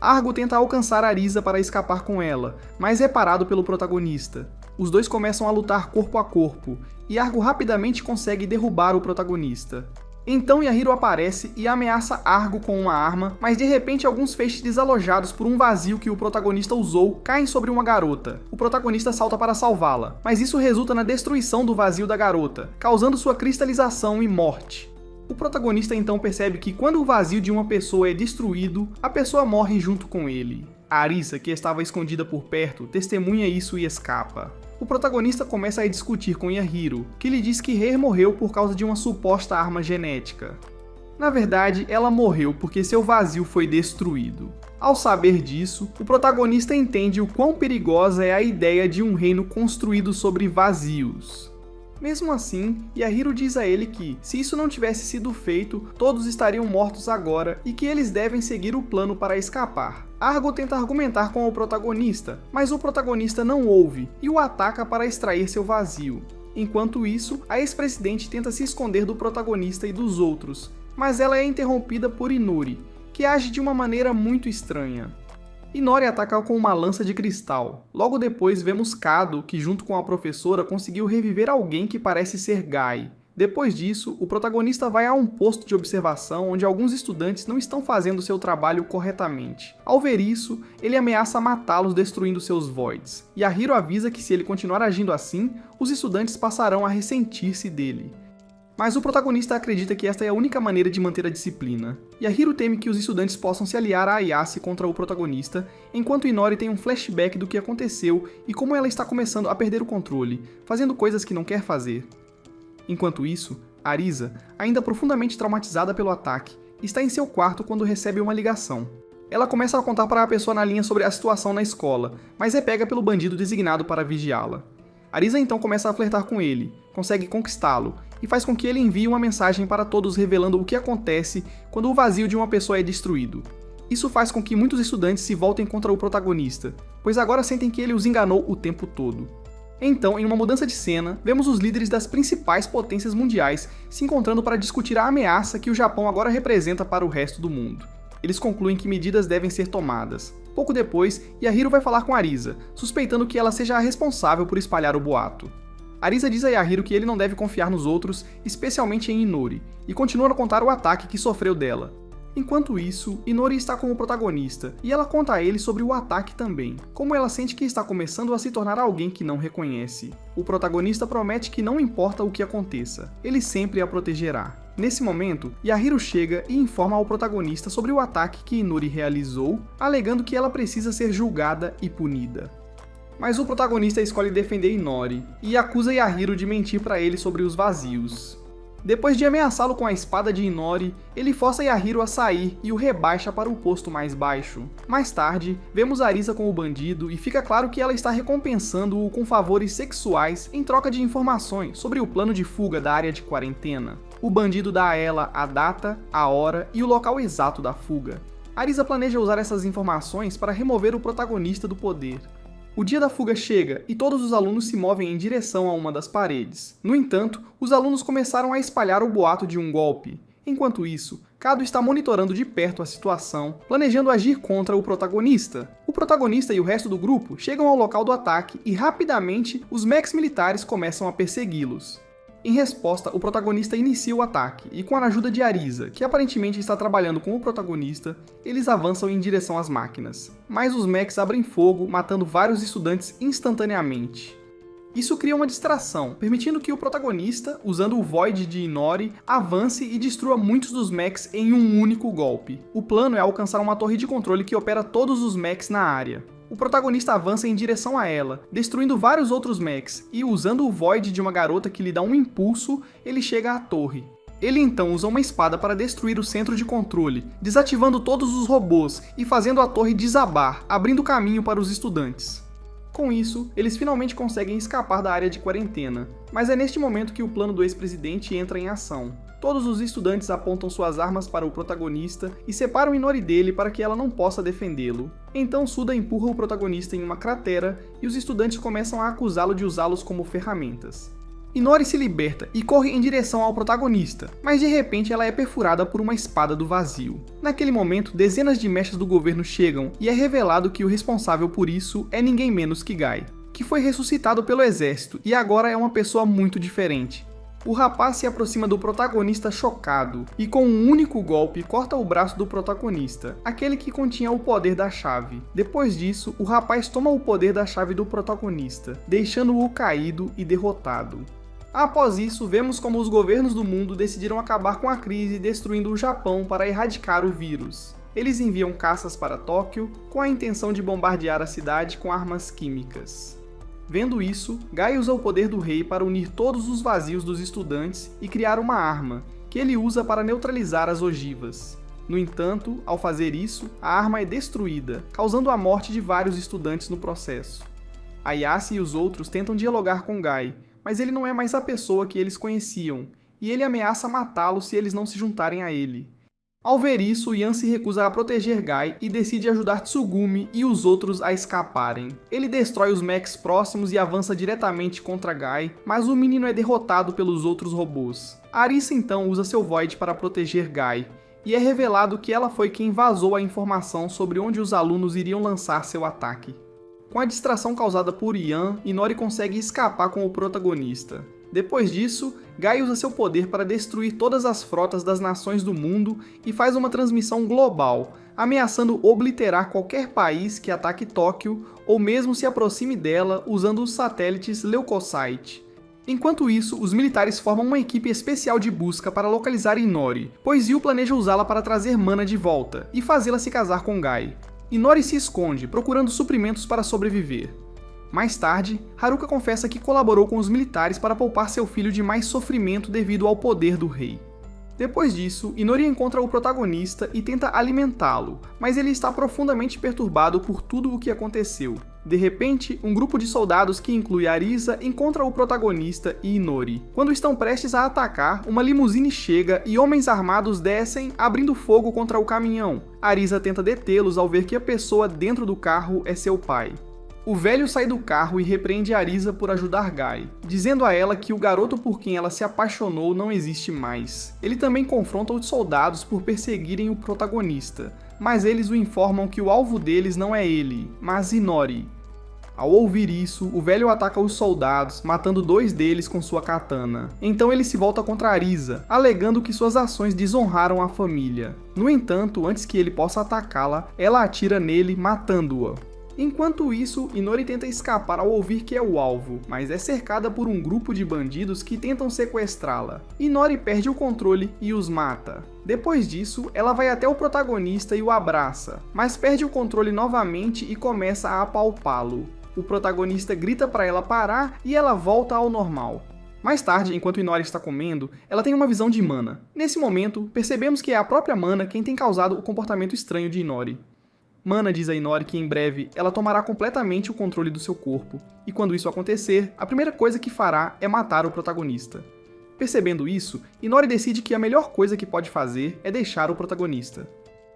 Speaker 1: Argo tenta alcançar Arisa para escapar com ela, mas é parado pelo protagonista. Os dois começam a lutar corpo a corpo, e Argo rapidamente consegue derrubar o protagonista. Então Yahiro aparece e ameaça Argo com uma arma, mas de repente alguns feixes desalojados por um vazio que o protagonista usou caem sobre uma garota. O protagonista salta para salvá-la, mas isso resulta na destruição do vazio da garota, causando sua cristalização e morte. O protagonista então percebe que quando o vazio de uma pessoa é destruído, a pessoa morre junto com ele. A Arisa, que estava escondida por perto, testemunha isso e escapa. O protagonista começa a discutir com Yahiro, que lhe diz que Rei morreu por causa de uma suposta arma genética. Na verdade, ela morreu porque seu vazio foi destruído. Ao saber disso, o protagonista entende o quão perigosa é a ideia de um reino construído sobre vazios. Mesmo assim, Yahiro diz a ele que, se isso não tivesse sido feito, todos estariam mortos agora e que eles devem seguir o plano para escapar. Argo tenta argumentar com o protagonista, mas o protagonista não ouve e o ataca para extrair seu vazio. Enquanto isso, a ex-presidente tenta se esconder do protagonista e dos outros, mas ela é interrompida por Inori, que age de uma maneira muito estranha. Inori ataca com uma lança de cristal. Logo depois vemos Kado, que junto com a professora conseguiu reviver alguém que parece ser Gai. Depois disso, o protagonista vai a um posto de observação onde alguns estudantes não estão fazendo seu trabalho corretamente. Ao ver isso, ele ameaça matá-los destruindo seus voids. Yahiro avisa que se ele continuar agindo assim, os estudantes passarão a ressentir-se dele. Mas o protagonista acredita que esta é a única maneira de manter a disciplina. Yahiro teme que os estudantes possam se aliar a Ayase contra o protagonista, enquanto Inori tem um flashback do que aconteceu e como ela está começando a perder o controle, fazendo coisas que não quer fazer. Enquanto isso, Arisa, ainda profundamente traumatizada pelo ataque, está em seu quarto quando recebe uma ligação. Ela começa a contar para a pessoa na linha sobre a situação na escola, mas é pega pelo bandido designado para vigiá-la. Arisa então começa a flertar com ele, consegue conquistá-lo, e faz com que ele envie uma mensagem para todos revelando o que acontece quando o vazio de uma pessoa é destruído. Isso faz com que muitos estudantes se voltem contra o protagonista, pois agora sentem que ele os enganou o tempo todo. Então, em uma mudança de cena, vemos os líderes das principais potências mundiais se encontrando para discutir a ameaça que o Japão agora representa para o resto do mundo. Eles concluem que medidas devem ser tomadas. Pouco depois, Yahiro vai falar com Arisa, suspeitando que ela seja a responsável por espalhar o boato. Arisa diz a Yahiro que ele não deve confiar nos outros, especialmente em Inori, e continua a contar o ataque que sofreu dela. Enquanto isso, Inori está com o protagonista, e ela conta a ele sobre o ataque também, como ela sente que está começando a se tornar alguém que não reconhece. O protagonista promete que não importa o que aconteça, ele sempre a protegerá. Nesse momento, Yahiro chega e informa ao protagonista sobre o ataque que Inori realizou, alegando que ela precisa ser julgada e punida. Mas o protagonista escolhe defender Inori, e acusa Yahiro de mentir para ele sobre os vazios. Depois de ameaçá-lo com a espada de Inori, ele força Yahiro a sair e o rebaixa para o posto mais baixo. Mais tarde, vemos Arisa com o bandido e fica claro que ela está recompensando-o com favores sexuais em troca de informações sobre o plano de fuga da área de quarentena. O bandido dá a ela a data, a hora e o local exato da fuga. Arisa planeja usar essas informações para remover o protagonista do poder. O dia da fuga chega e todos os alunos se movem em direção a uma das paredes. No entanto, os alunos começaram a espalhar o boato de um golpe. Enquanto isso, Kado está monitorando de perto a situação, planejando agir contra o protagonista. O protagonista e o resto do grupo chegam ao local do ataque e rapidamente os mechs militares começam a persegui-los. Em resposta, o protagonista inicia o ataque, e com a ajuda de Arisa, que aparentemente está trabalhando com o protagonista, eles avançam em direção às máquinas. Mas os mechs abrem fogo, matando vários estudantes instantaneamente. Isso cria uma distração, permitindo que o protagonista, usando o Void de Inori, avance e destrua muitos dos mechs em um único golpe. O plano é alcançar uma torre de controle que opera todos os mechs na área. O protagonista avança em direção a ela, destruindo vários outros mechs, e usando o Void de uma garota que lhe dá um impulso, ele chega à torre. Ele então usa uma espada para destruir o centro de controle, desativando todos os robôs e fazendo a torre desabar, abrindo caminho para os estudantes. Com isso, eles finalmente conseguem escapar da área de quarentena, mas é neste momento que o plano do ex-presidente entra em ação. Todos os estudantes apontam suas armas para o protagonista e separam Inori dele para que ela não possa defendê-lo. Então Suda empurra o protagonista em uma cratera e os estudantes começam a acusá-lo de usá-los como ferramentas. Inori se liberta e corre em direção ao protagonista, mas de repente ela é perfurada por uma espada do vazio. Naquele momento, dezenas de mechas do governo chegam e é revelado que o responsável por isso é ninguém menos que Gai, que foi ressuscitado pelo exército e agora é uma pessoa muito diferente. O rapaz se aproxima do protagonista chocado e com um único golpe corta o braço do protagonista, aquele que continha o poder da chave. Depois disso, o rapaz toma o poder da chave do protagonista, deixando-o caído e derrotado. Após isso, vemos como os governos do mundo decidiram acabar com a crise destruindo o Japão para erradicar o vírus. Eles enviam caças para Tóquio com a intenção de bombardear a cidade com armas químicas. Vendo isso, Guy usa o poder do rei para unir todos os vazios dos estudantes e criar uma arma, que ele usa para neutralizar as ogivas. No entanto, ao fazer isso, a arma é destruída, causando a morte de vários estudantes no processo. Ayase e os outros tentam dialogar com Guy, mas ele não é mais a pessoa que eles conheciam, e ele ameaça matá-lo se eles não se juntarem a ele. Ao ver isso, Yan se recusa a proteger Guy e decide ajudar Tsugumi e os outros a escaparem. Ele destrói os mechs próximos e avança diretamente contra Guy, mas o menino é derrotado pelos outros robôs. Arisa então usa seu Void para proteger Guy, e é revelado que ela foi quem vazou a informação sobre onde os alunos iriam lançar seu ataque. Com a distração causada por Yan, Inori consegue escapar com o protagonista. Depois disso, Guy usa seu poder para destruir todas as frotas das nações do mundo e faz uma transmissão global, ameaçando obliterar qualquer país que ataque Tóquio ou mesmo se aproxime dela usando os satélites Leucocyte. Enquanto isso, os militares formam uma equipe especial de busca para localizar Inori, pois Yu planeja usá-la para trazer Mana de volta e fazê-la se casar com Guy. Inori se esconde, procurando suprimentos para sobreviver. Mais tarde, Haruka confessa que colaborou com os militares para poupar seu filho de mais sofrimento devido ao poder do rei. Depois disso, Inori encontra o protagonista e tenta alimentá-lo, mas ele está profundamente perturbado por tudo o que aconteceu. De repente, um grupo de soldados que inclui Arisa encontra o protagonista e Inori. Quando estão prestes a atacar, uma limusine chega e homens armados descem, abrindo fogo contra o caminhão. Arisa tenta detê-los ao ver que a pessoa dentro do carro é seu pai. O velho sai do carro e repreende Arisa por ajudar Guy, dizendo a ela que o garoto por quem ela se apaixonou não existe mais. Ele também confronta os soldados por perseguirem o protagonista, mas eles o informam que o alvo deles não é ele, mas Inori. Ao ouvir isso, o velho ataca os soldados, matando 2 deles com sua katana. Então ele se volta contra Arisa, alegando que suas ações desonraram a família. No entanto, antes que ele possa atacá-la, ela atira nele, matando-a. Enquanto isso, Inori tenta escapar ao ouvir que é o alvo, mas é cercada por um grupo de bandidos que tentam sequestrá-la. Inori perde o controle e os mata. Depois disso, ela vai até o protagonista e o abraça, mas perde o controle novamente e começa a apalpá-lo. O protagonista grita para ela parar e ela volta ao normal. Mais tarde, enquanto Inori está comendo, ela tem uma visão de Mana. Nesse momento, percebemos que é a própria Mana quem tem causado o comportamento estranho de Inori. Mana diz a Inori que em breve ela tomará completamente o controle do seu corpo, e quando isso acontecer, a primeira coisa que fará é matar o protagonista. Percebendo isso, Inori decide que a melhor coisa que pode fazer é deixar o protagonista.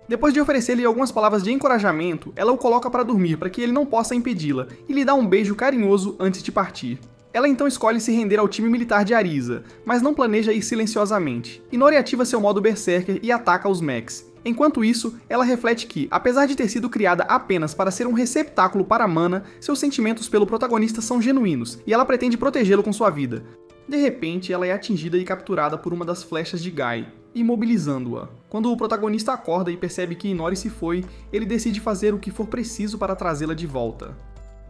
Speaker 1: Depois de oferecer-lhe algumas palavras de encorajamento, ela o coloca para dormir para que ele não possa impedi-la, e lhe dá um beijo carinhoso antes de partir. Ela então escolhe se render ao time militar de Arisa, mas não planeja ir silenciosamente. Inori ativa seu modo Berserker e ataca os mechs. Enquanto isso, ela reflete que, apesar de ter sido criada apenas para ser um receptáculo para Mana, seus sentimentos pelo protagonista são genuínos, e ela pretende protegê-lo com sua vida. De repente, ela é atingida e capturada por uma das flechas de Guy, imobilizando-a. Quando o protagonista acorda e percebe que Inori se foi, ele decide fazer o que for preciso para trazê-la de volta.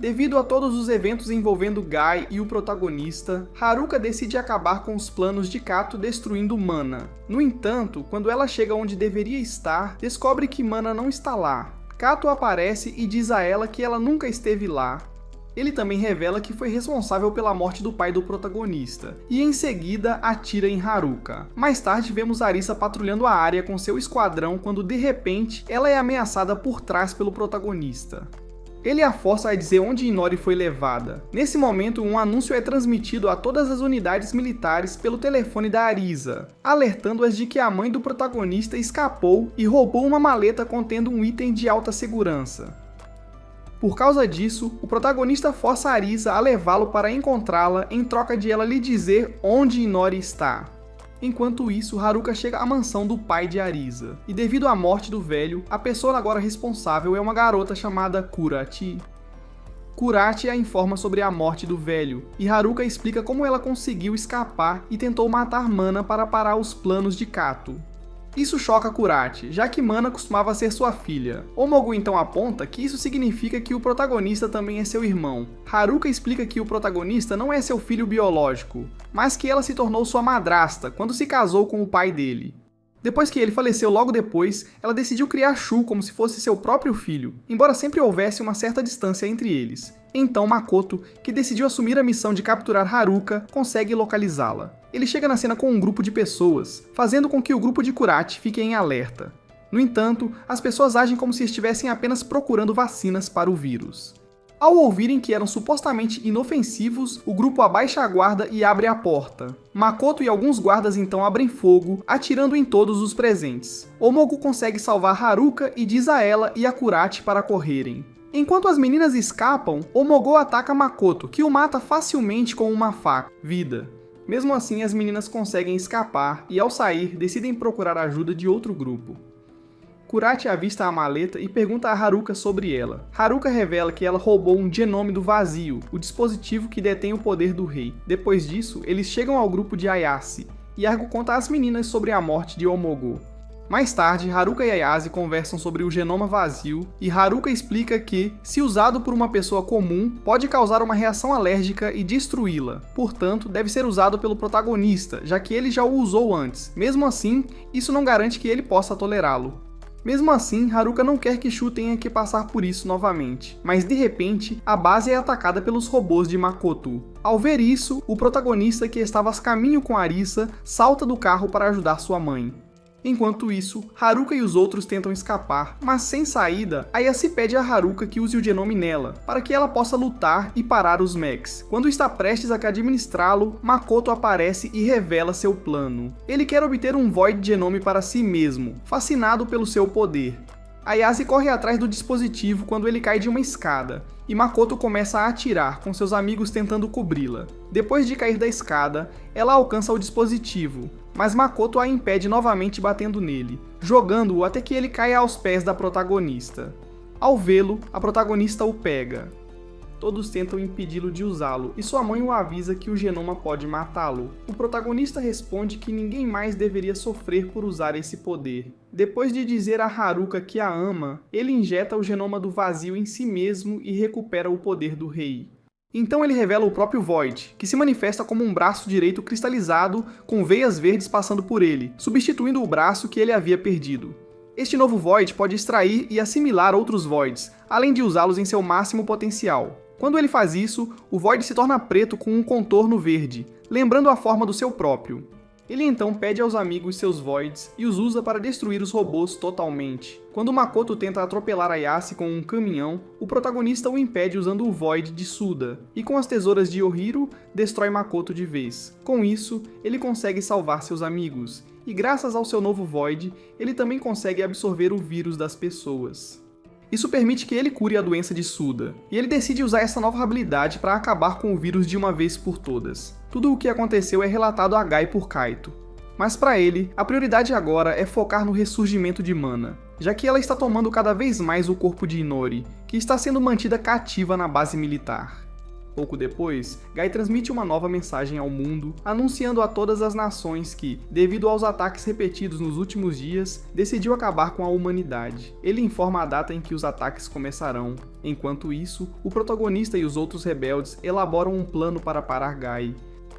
Speaker 1: Devido a todos os eventos envolvendo Guy e o protagonista, Haruka decide acabar com os planos de Kato destruindo Mana. No entanto, quando ela chega onde deveria estar, descobre que Mana não está lá. Kato aparece e diz a ela que ela nunca esteve lá. Ele também revela que foi responsável pela morte do pai do protagonista, e em seguida atira em Haruka. Mais tarde vemos Arisa patrulhando a área com seu esquadrão quando de repente ela é ameaçada por trás pelo protagonista. Ele a força a dizer onde Inori foi levada. Nesse momento, um anúncio é transmitido a todas as unidades militares pelo telefone da Arisa, alertando-as de que a mãe do protagonista escapou e roubou uma maleta contendo um item de alta segurança. Por causa disso, o protagonista força a Arisa a levá-lo para encontrá-la em troca de ela lhe dizer onde Inori está. Enquanto isso, Haruka chega à mansão do pai de Arisa, e devido à morte do velho, a pessoa agora responsável é uma garota chamada Kurati. Kurachi a informa sobre a morte do velho, e Haruka explica como ela conseguiu escapar e tentou matar Mana para parar os planos de Kato. Isso choca Kurachi, já que Mana costumava ser sua filha. Omogu então aponta que isso significa que o protagonista também é seu irmão. Haruka explica que o protagonista não é seu filho biológico, mas que ela se tornou sua madrasta quando se casou com o pai dele. Depois que ele faleceu logo depois, ela decidiu criar Shu como se fosse seu próprio filho, embora sempre houvesse uma certa distância entre eles. Então Makoto, que decidiu assumir a missão de capturar Haruka, consegue localizá-la. Ele chega na cena com um grupo de pessoas, fazendo com que o grupo de Kurachi fique em alerta. No entanto, as pessoas agem como se estivessem apenas procurando vacinas para o vírus. Ao ouvirem que eram supostamente inofensivos, o grupo abaixa a guarda e abre a porta. Makoto e alguns guardas então abrem fogo, atirando em todos os presentes. Omogu consegue salvar Haruka e diz a ela e a Kurachi para correrem. Enquanto as meninas escapam, Omogu ataca Makoto, que o mata facilmente com uma faca, vida. Mesmo assim, as meninas conseguem escapar e, ao sair, decidem procurar ajuda de outro grupo. Kurachi avista a maleta e pergunta a Haruka sobre ela. Haruka revela que ela roubou um genome do vazio, o dispositivo que detém o poder do rei. Depois disso, eles chegam ao grupo de Ayase, e Argo conta às meninas sobre a morte de Omogu. Mais tarde, Haruka e Ayase conversam sobre o genoma vazio, e Haruka explica que, se usado por uma pessoa comum, pode causar uma reação alérgica e destruí-la. Portanto, deve ser usado pelo protagonista, já que ele já o usou antes. Mesmo assim, isso não garante que ele possa tolerá-lo. Mesmo assim, Haruka não quer que Shu tenha que passar por isso novamente, mas de repente, a base é atacada pelos robôs de Makoto. Ao ver isso, o protagonista, que estava a caminho com Arisa, salta do carro para ajudar sua mãe. Enquanto isso, Haruka e os outros tentam escapar, mas sem saída, Ayase pede a Haruka que use o genome nela, para que ela possa lutar e parar os mechs. Quando está prestes a administrá-lo, Makoto aparece e revela seu plano. Ele quer obter um Void Genome para si mesmo, fascinado pelo seu poder. Ayase corre atrás do dispositivo quando ele cai de uma escada, e Makoto começa a atirar, com seus amigos tentando cobri-la. Depois de cair da escada, ela alcança o dispositivo, mas Makoto a impede novamente batendo nele, jogando-o até que ele caia aos pés da protagonista. Ao vê-lo, a protagonista o pega. Todos tentam impedi-lo de usá-lo, e sua mãe o avisa que o genoma pode matá-lo. O protagonista responde que ninguém mais deveria sofrer por usar esse poder. Depois de dizer a Haruka que a ama, ele injeta o genoma do vazio em si mesmo e recupera o poder do rei. Então ele revela o próprio Void, que se manifesta como um braço direito cristalizado com veias verdes passando por ele, substituindo o braço que ele havia perdido. Este novo Void pode extrair e assimilar outros Voids, além de usá-los em seu máximo potencial. Quando ele faz isso, o Void se torna preto com um contorno verde, lembrando a forma do seu próprio. Ele então pede aos amigos seus Voids e os usa para destruir os robôs totalmente. Quando Makoto tenta atropelar Ayase com um caminhão, o protagonista o impede usando o Void de Suda, e com as tesouras de Yohiro, destrói Makoto de vez. Com isso, ele consegue salvar seus amigos, e graças ao seu novo Void, ele também consegue absorver o vírus das pessoas. Isso permite que ele cure a doença de Suda, e ele decide usar essa nova habilidade para acabar com o vírus de uma vez por todas. Tudo o que aconteceu é relatado a Gai por Kaito. Mas para ele, a prioridade agora é focar no ressurgimento de Mana, já que ela está tomando cada vez mais o corpo de Inori, que está sendo mantida cativa na base militar. Pouco depois, Gai transmite uma nova mensagem ao mundo, anunciando a todas as nações que, devido aos ataques repetidos nos últimos dias, decidiu acabar com a humanidade. Ele informa a data em que os ataques começarão. Enquanto isso, o protagonista e os outros rebeldes elaboram um plano para parar Gai.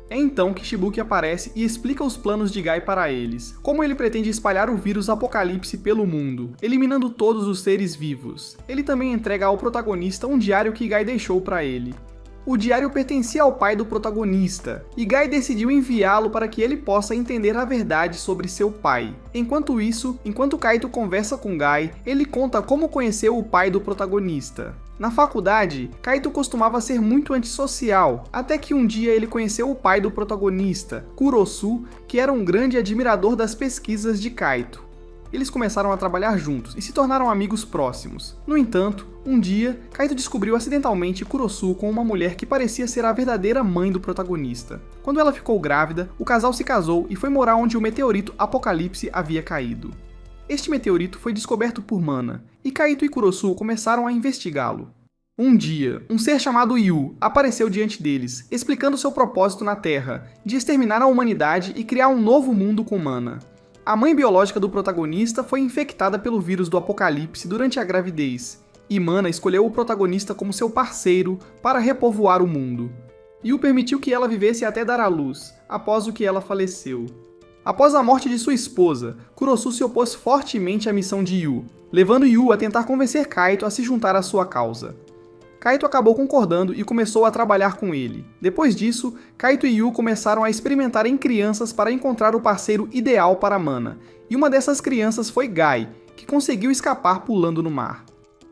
Speaker 1: É então que Shibuki aparece e explica os planos de Gai para eles, como ele pretende espalhar o vírus Apocalipse pelo mundo, eliminando todos os seres vivos. Ele também entrega ao protagonista um diário que Gai deixou para ele. O diário pertencia ao pai do protagonista, e Gai decidiu enviá-lo para que ele possa entender a verdade sobre seu pai. Enquanto isso, enquanto Kaito conversa com Gai, ele conta como conheceu o pai do protagonista. Na faculdade, Kaito costumava ser muito antissocial, até que um dia ele conheceu o pai do protagonista, Kurosu, que era um grande admirador das pesquisas de Kaito. Eles começaram a trabalhar juntos e se tornaram amigos próximos. No entanto, um dia, Kaito descobriu acidentalmente Kurosu com uma mulher que parecia ser a verdadeira mãe do protagonista. Quando ela ficou grávida, o casal se casou e foi morar onde o meteorito Apocalipse havia caído. Este meteorito foi descoberto por Mana, e Kaito e Kurosu começaram a investigá-lo. Um dia, um ser chamado Yu apareceu diante deles, explicando seu propósito na Terra, de exterminar a humanidade e criar um novo mundo com mana. A mãe biológica do protagonista foi infectada pelo vírus do Apocalipse durante a gravidez, e Mana escolheu o protagonista como seu parceiro para repovoar o mundo. Yu permitiu que ela vivesse até dar à luz, após o que ela faleceu. Após a morte de sua esposa, Kurosu se opôs fortemente à missão de Yu, levando Yu a tentar convencer Kaito a se juntar à sua causa. Kaito acabou concordando e começou a trabalhar com ele. Depois disso, Kaito e Yu começaram a experimentar em crianças para encontrar o parceiro ideal para Mana, e uma dessas crianças foi Gai, que conseguiu escapar pulando no mar.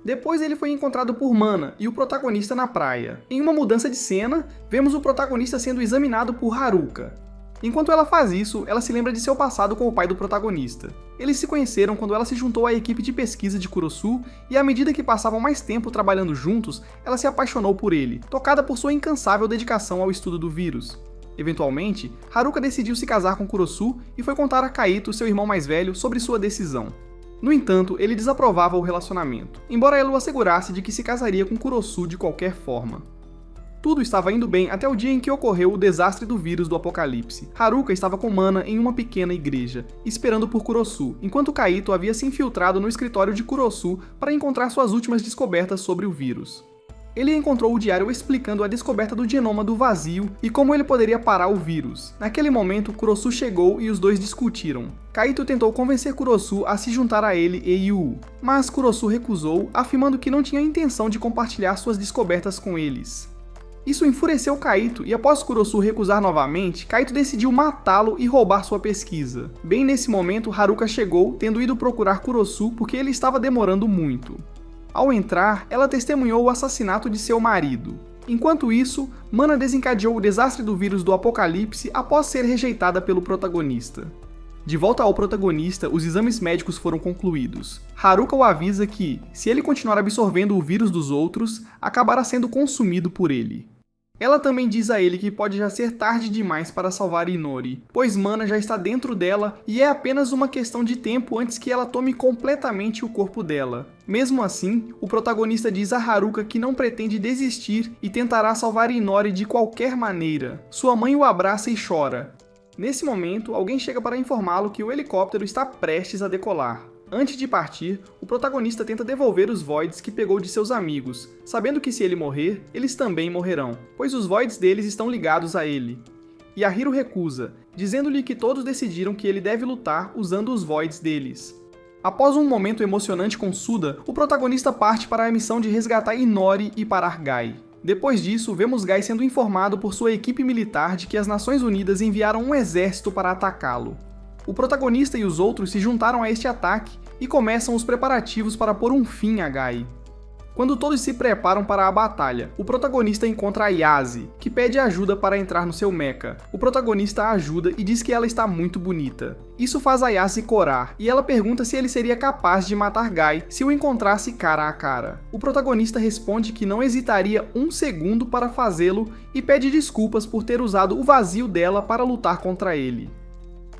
Speaker 1: Depois ele foi encontrado por Mana e o protagonista na praia. Em uma mudança de cena, vemos o protagonista sendo examinado por Haruka. Enquanto ela faz isso, ela se lembra de seu passado com o pai do protagonista. Eles se conheceram quando ela se juntou à equipe de pesquisa de Kurosu, e à medida que passavam mais tempo trabalhando juntos, ela se apaixonou por ele, tocada por sua incansável dedicação ao estudo do vírus. Eventualmente, Haruka decidiu se casar com Kurosu e foi contar a Kaito, seu irmão mais velho, sobre sua decisão. No entanto, ele desaprovava o relacionamento, embora ela o assegurasse de que se casaria com Kurosu de qualquer forma. Tudo estava indo bem até o dia em que ocorreu o desastre do vírus do Apocalipse. Haruka estava com Mana em uma pequena igreja, esperando por Kurosu, enquanto Kaito havia se infiltrado no escritório de Kurosu para encontrar suas últimas descobertas sobre o vírus. Ele encontrou o diário explicando a descoberta do genoma do vazio e como ele poderia parar o vírus. Naquele momento, Kurosu chegou e os dois discutiram. Kaito tentou convencer Kurosu a se juntar a ele e Yu, mas Kurosu recusou, afirmando que não tinha intenção de compartilhar suas descobertas com eles. Isso enfureceu Kaito, e após Kurosu recusar novamente, Kaito decidiu matá-lo e roubar sua pesquisa. Bem nesse momento, Haruka chegou, tendo ido procurar Kurosu porque ele estava demorando muito. Ao entrar, ela testemunhou o assassinato de seu marido. Enquanto isso, Mana desencadeou o desastre do vírus do Apocalipse após ser rejeitada pelo protagonista. De volta ao protagonista, os exames médicos foram concluídos. Haruka o avisa que, se ele continuar absorvendo o vírus dos outros, acabará sendo consumido por ele. Ela também diz a ele que pode já ser tarde demais para salvar Inori, pois Mana já está dentro dela e é apenas uma questão de tempo antes que ela tome completamente o corpo dela. Mesmo assim, o protagonista diz a Haruka que não pretende desistir e tentará salvar Inori de qualquer maneira. Sua mãe o abraça e chora. Nesse momento, alguém chega para informá-lo que o helicóptero está prestes a decolar. Antes de partir, o protagonista tenta devolver os Voids que pegou de seus amigos, sabendo que se ele morrer, eles também morrerão, pois os Voids deles estão ligados a ele. Yahiro recusa, dizendo-lhe que todos decidiram que ele deve lutar usando os Voids deles. Após um momento emocionante com Suda, o protagonista parte para a missão de resgatar Inori e parar Gai. Depois disso, vemos Gai sendo informado por sua equipe militar de que as Nações Unidas enviaram um exército para atacá-lo. O protagonista e os outros se juntaram a este ataque e começam os preparativos para pôr um fim a Gai. Quando todos se preparam para a batalha, o protagonista encontra a Yase, que pede ajuda para entrar no seu mecha. O protagonista a ajuda e diz que ela está muito bonita. Isso faz a Yase corar, e ela pergunta se ele seria capaz de matar Gai se o encontrasse cara a cara. O protagonista responde que não hesitaria um segundo para fazê-lo e pede desculpas por ter usado o vazio dela para lutar contra ele.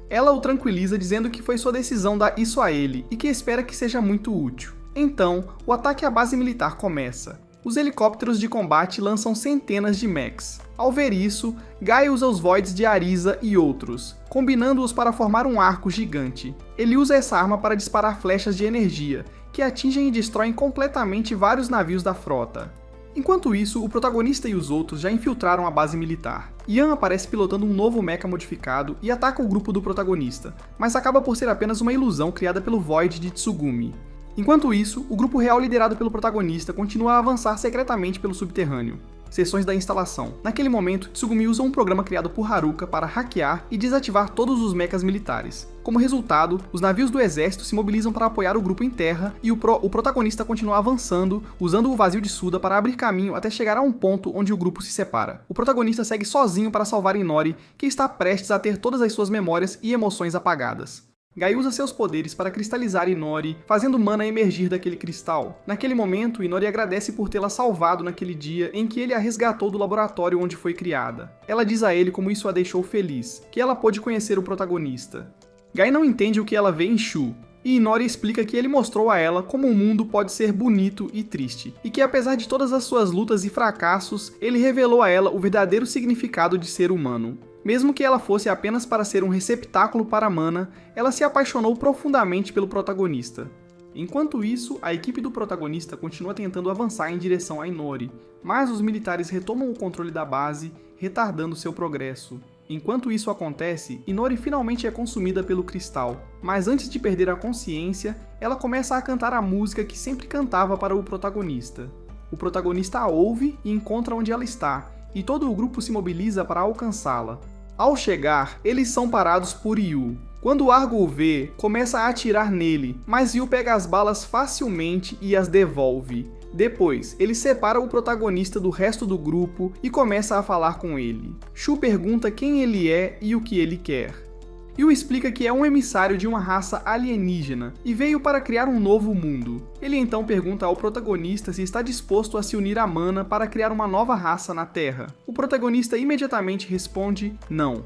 Speaker 1: Ela o tranquiliza dizendo que foi sua decisão dar isso a ele e que espera que seja muito útil. Então, o ataque à base militar começa. Os helicópteros de combate lançam centenas de mechs. Ao ver isso, Gai usa os Voids de Arisa e outros, combinando-os para formar um arco gigante. Ele usa essa arma para disparar flechas de energia, que atingem e destroem completamente vários navios da frota. Enquanto isso, o protagonista e os outros já infiltraram a base militar. Yan aparece pilotando um novo mecha modificado e ataca o grupo do protagonista, mas acaba por ser apenas uma ilusão criada pelo Void de Tsugumi. Enquanto isso, o grupo real liderado pelo protagonista continua a avançar secretamente pelo subterrâneo. Seções da instalação. Naquele momento, Tsugumi usa um programa criado por Haruka para hackear e desativar todos os mechas militares. Como resultado, os navios do exército se mobilizam para apoiar o grupo em terra e o protagonista continua avançando, usando o vazio de Suda para abrir caminho até chegar a um ponto onde o grupo se separa. O protagonista segue sozinho para salvar Inori, que está prestes a ter todas as suas memórias e emoções apagadas. Gai usa seus poderes para cristalizar Inori, fazendo Mana emergir daquele cristal. Naquele momento, Inori agradece por tê-la salvado naquele dia em que ele a resgatou do laboratório onde foi criada. Ela diz a ele como isso a deixou feliz, que ela pôde conhecer o protagonista. Gai não entende o que ela vê em Shu, e Inori explica que ele mostrou a ela como o mundo pode ser bonito e triste, e que apesar de todas as suas lutas e fracassos, ele revelou a ela o verdadeiro significado de ser humano. Mesmo que ela fosse apenas para ser um receptáculo para Mana, ela se apaixonou profundamente pelo protagonista. Enquanto isso, a equipe do protagonista continua tentando avançar em direção a Inori, mas os militares retomam o controle da base, retardando seu progresso. Enquanto isso acontece, Inori finalmente é consumida pelo cristal, mas antes de perder a consciência, ela começa a cantar a música que sempre cantava para o protagonista. O protagonista a ouve e encontra onde ela está, e todo o grupo se mobiliza para alcançá-la. Ao chegar, eles são parados por Yu. Quando Argo o vê, começa a atirar nele, mas Yu pega as balas facilmente e as devolve. Depois, ele separa o protagonista do resto do grupo e começa a falar com ele. Shu pergunta quem ele é e o que ele quer. Yu explica que é um emissário de uma raça alienígena e veio para criar um novo mundo. Ele então pergunta ao protagonista se está disposto a se unir a Mana para criar uma nova raça na Terra. O protagonista imediatamente responde não.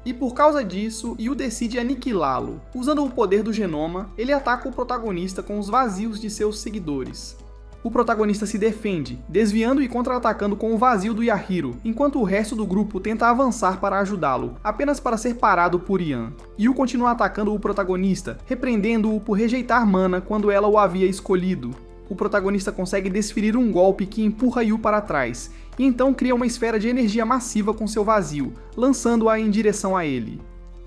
Speaker 1: E por causa disso, Yu decide aniquilá-lo. Usando o poder do genoma, ele ataca o protagonista com os vazios de seus seguidores. O protagonista se defende, desviando e contra-atacando com o vazio do Yahiro, enquanto o resto do grupo tenta avançar para ajudá-lo, apenas para ser parado por Yan. Yu continua atacando o protagonista, repreendendo-o por rejeitar Mana quando ela o havia escolhido. O protagonista consegue desferir um golpe que empurra Yu para trás, e então cria uma esfera de energia massiva com seu vazio, lançando-a em direção a ele.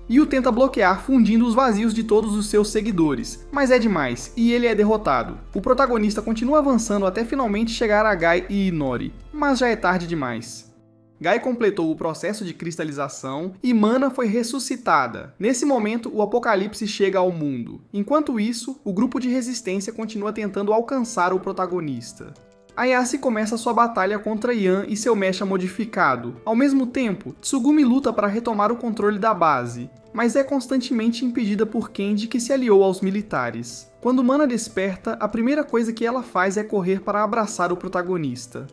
Speaker 1: Yu tenta bloquear fundindo os vazios de todos os seus seguidores, mas é demais, e ele é derrotado. O protagonista continua avançando até finalmente chegar a Guy e Inori, mas já é tarde demais. Guy completou o processo de cristalização e Mana foi ressuscitada. Nesse momento, o apocalipse chega ao mundo. Enquanto isso, o grupo de resistência continua tentando alcançar o protagonista. Ayase começa sua batalha contra Yan e seu mecha modificado. Ao mesmo tempo, Tsugumi luta para retomar o controle da base, mas é constantemente impedida por Kenji, que se aliou aos militares. Quando Mana desperta, a primeira coisa que ela faz é correr para abraçar o protagonista.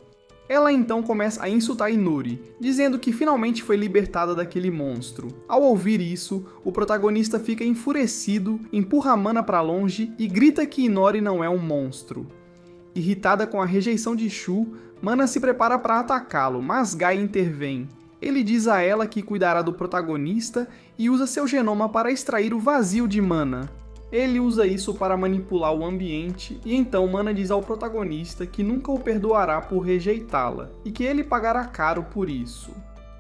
Speaker 1: Ela então começa a insultar Inori, dizendo que finalmente foi libertada daquele monstro. Ao ouvir isso, o protagonista fica enfurecido, empurra Mana para longe e grita que Inori não é um monstro. Irritada com a rejeição de Shu, Mana se prepara para atacá-lo, mas Guy intervém. Ele diz a ela que cuidará do protagonista e usa seu genoma para extrair o vazio de Mana. Ele usa isso para manipular o ambiente e então Mana diz ao protagonista que nunca o perdoará por rejeitá-la e que ele pagará caro por isso.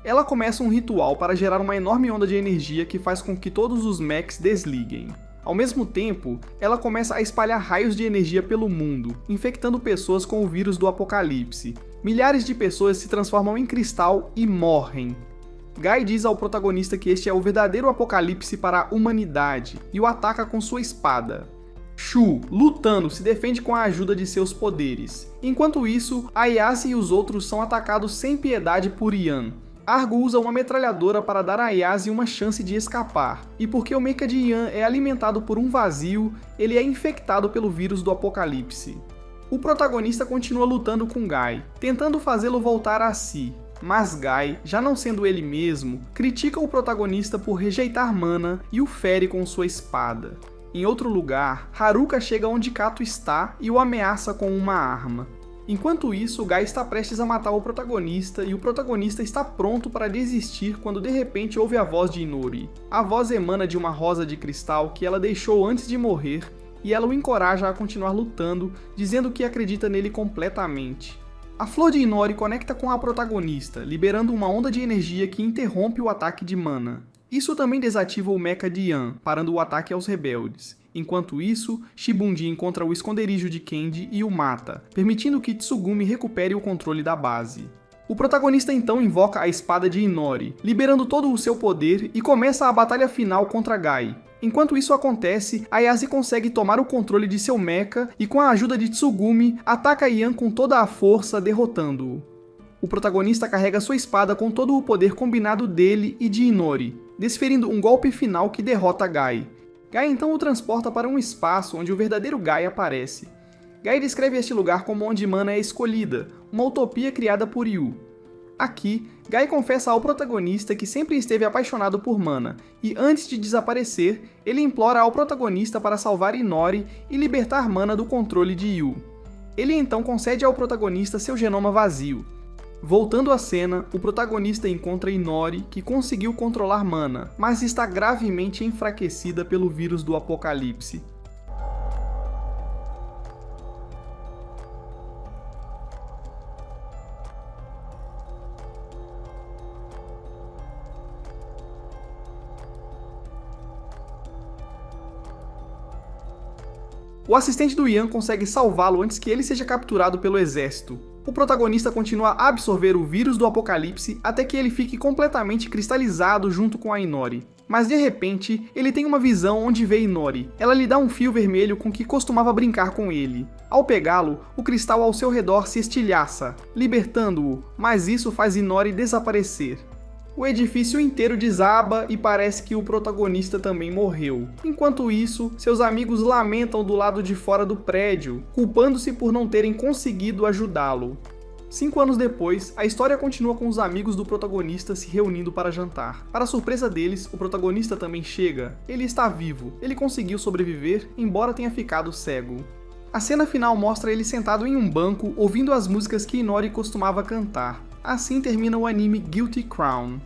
Speaker 1: Ela começa um ritual para gerar uma enorme onda de energia que faz com que todos os mechs desliguem. Ao mesmo tempo, ela começa a espalhar raios de energia pelo mundo, infectando pessoas com o vírus do apocalipse. Milhares de pessoas se transformam em cristal e morrem. Guy diz ao protagonista que este é o verdadeiro apocalipse para a humanidade e o ataca com sua espada. Shu, lutando, se defende com a ajuda de seus poderes. Enquanto isso, Ayase e os outros são atacados sem piedade por Yan. Argo usa uma metralhadora para dar a Ayase uma chance de escapar, e porque o mecha de Yan é alimentado por um vazio, ele é infectado pelo vírus do apocalipse. O protagonista continua lutando com Guy, tentando fazê-lo voltar a si, mas Guy, já não sendo ele mesmo, critica o protagonista por rejeitar Mana e o fere com sua espada. Em outro lugar, Haruka chega onde Kato está e o ameaça com uma arma. Enquanto isso, Guy está prestes a matar o protagonista e o protagonista está pronto para desistir quando de repente ouve a voz de Inori. A voz emana de uma rosa de cristal que ela deixou antes de morrer e ela o encoraja a continuar lutando, dizendo que acredita nele completamente. A flor de Inori conecta com a protagonista, liberando uma onda de energia que interrompe o ataque de Mana. Isso também desativa o mecha de Yan, parando o ataque aos rebeldes. Enquanto isso, Shibundi encontra o esconderijo de Kenji e o mata, permitindo que Tsugumi recupere o controle da base. O protagonista então invoca a espada de Inori, liberando todo o seu poder e começa a batalha final contra Guy. Enquanto isso acontece, Ayase consegue tomar o controle de seu mecha e com a ajuda de Tsugumi, ataca Yan com toda a força, derrotando-o. O protagonista carrega sua espada com todo o poder combinado dele e de Inori, desferindo um golpe final que derrota Guy. Guy então o transporta para um espaço onde o verdadeiro Guy aparece. Guy descreve este lugar como onde Mana é escolhida, uma utopia criada por Yu. Aqui, Guy confessa ao protagonista que sempre esteve apaixonado por Mana, e antes de desaparecer, ele implora ao protagonista para salvar Inori e libertar Mana do controle de Yu. Ele então concede ao protagonista seu genoma vazio. Voltando à cena, o protagonista encontra Inori, que conseguiu controlar Mana, mas está gravemente enfraquecida pelo vírus do Apocalipse. O assistente do Ian consegue salvá-lo antes que ele seja capturado pelo exército. O protagonista continua a absorver o vírus do Apocalipse até que ele fique completamente cristalizado junto com a Inori. Mas de repente, ele tem uma visão onde vê Inori. Ela lhe dá um fio vermelho com que costumava brincar com ele. Ao pegá-lo, o cristal ao seu redor se estilhaça, libertando-o, mas isso faz Inori desaparecer. O edifício inteiro desaba e parece que o protagonista também morreu. Enquanto isso, seus amigos lamentam do lado de fora do prédio, culpando-se por não terem conseguido ajudá-lo. 5 anos depois, a história continua com os amigos do protagonista se reunindo para jantar. Para surpresa deles, o protagonista também chega. Ele está vivo. Ele conseguiu sobreviver, embora tenha ficado cego. A cena final mostra ele sentado em um banco, ouvindo as músicas que Inori costumava cantar. Assim termina o anime Guilty Crown.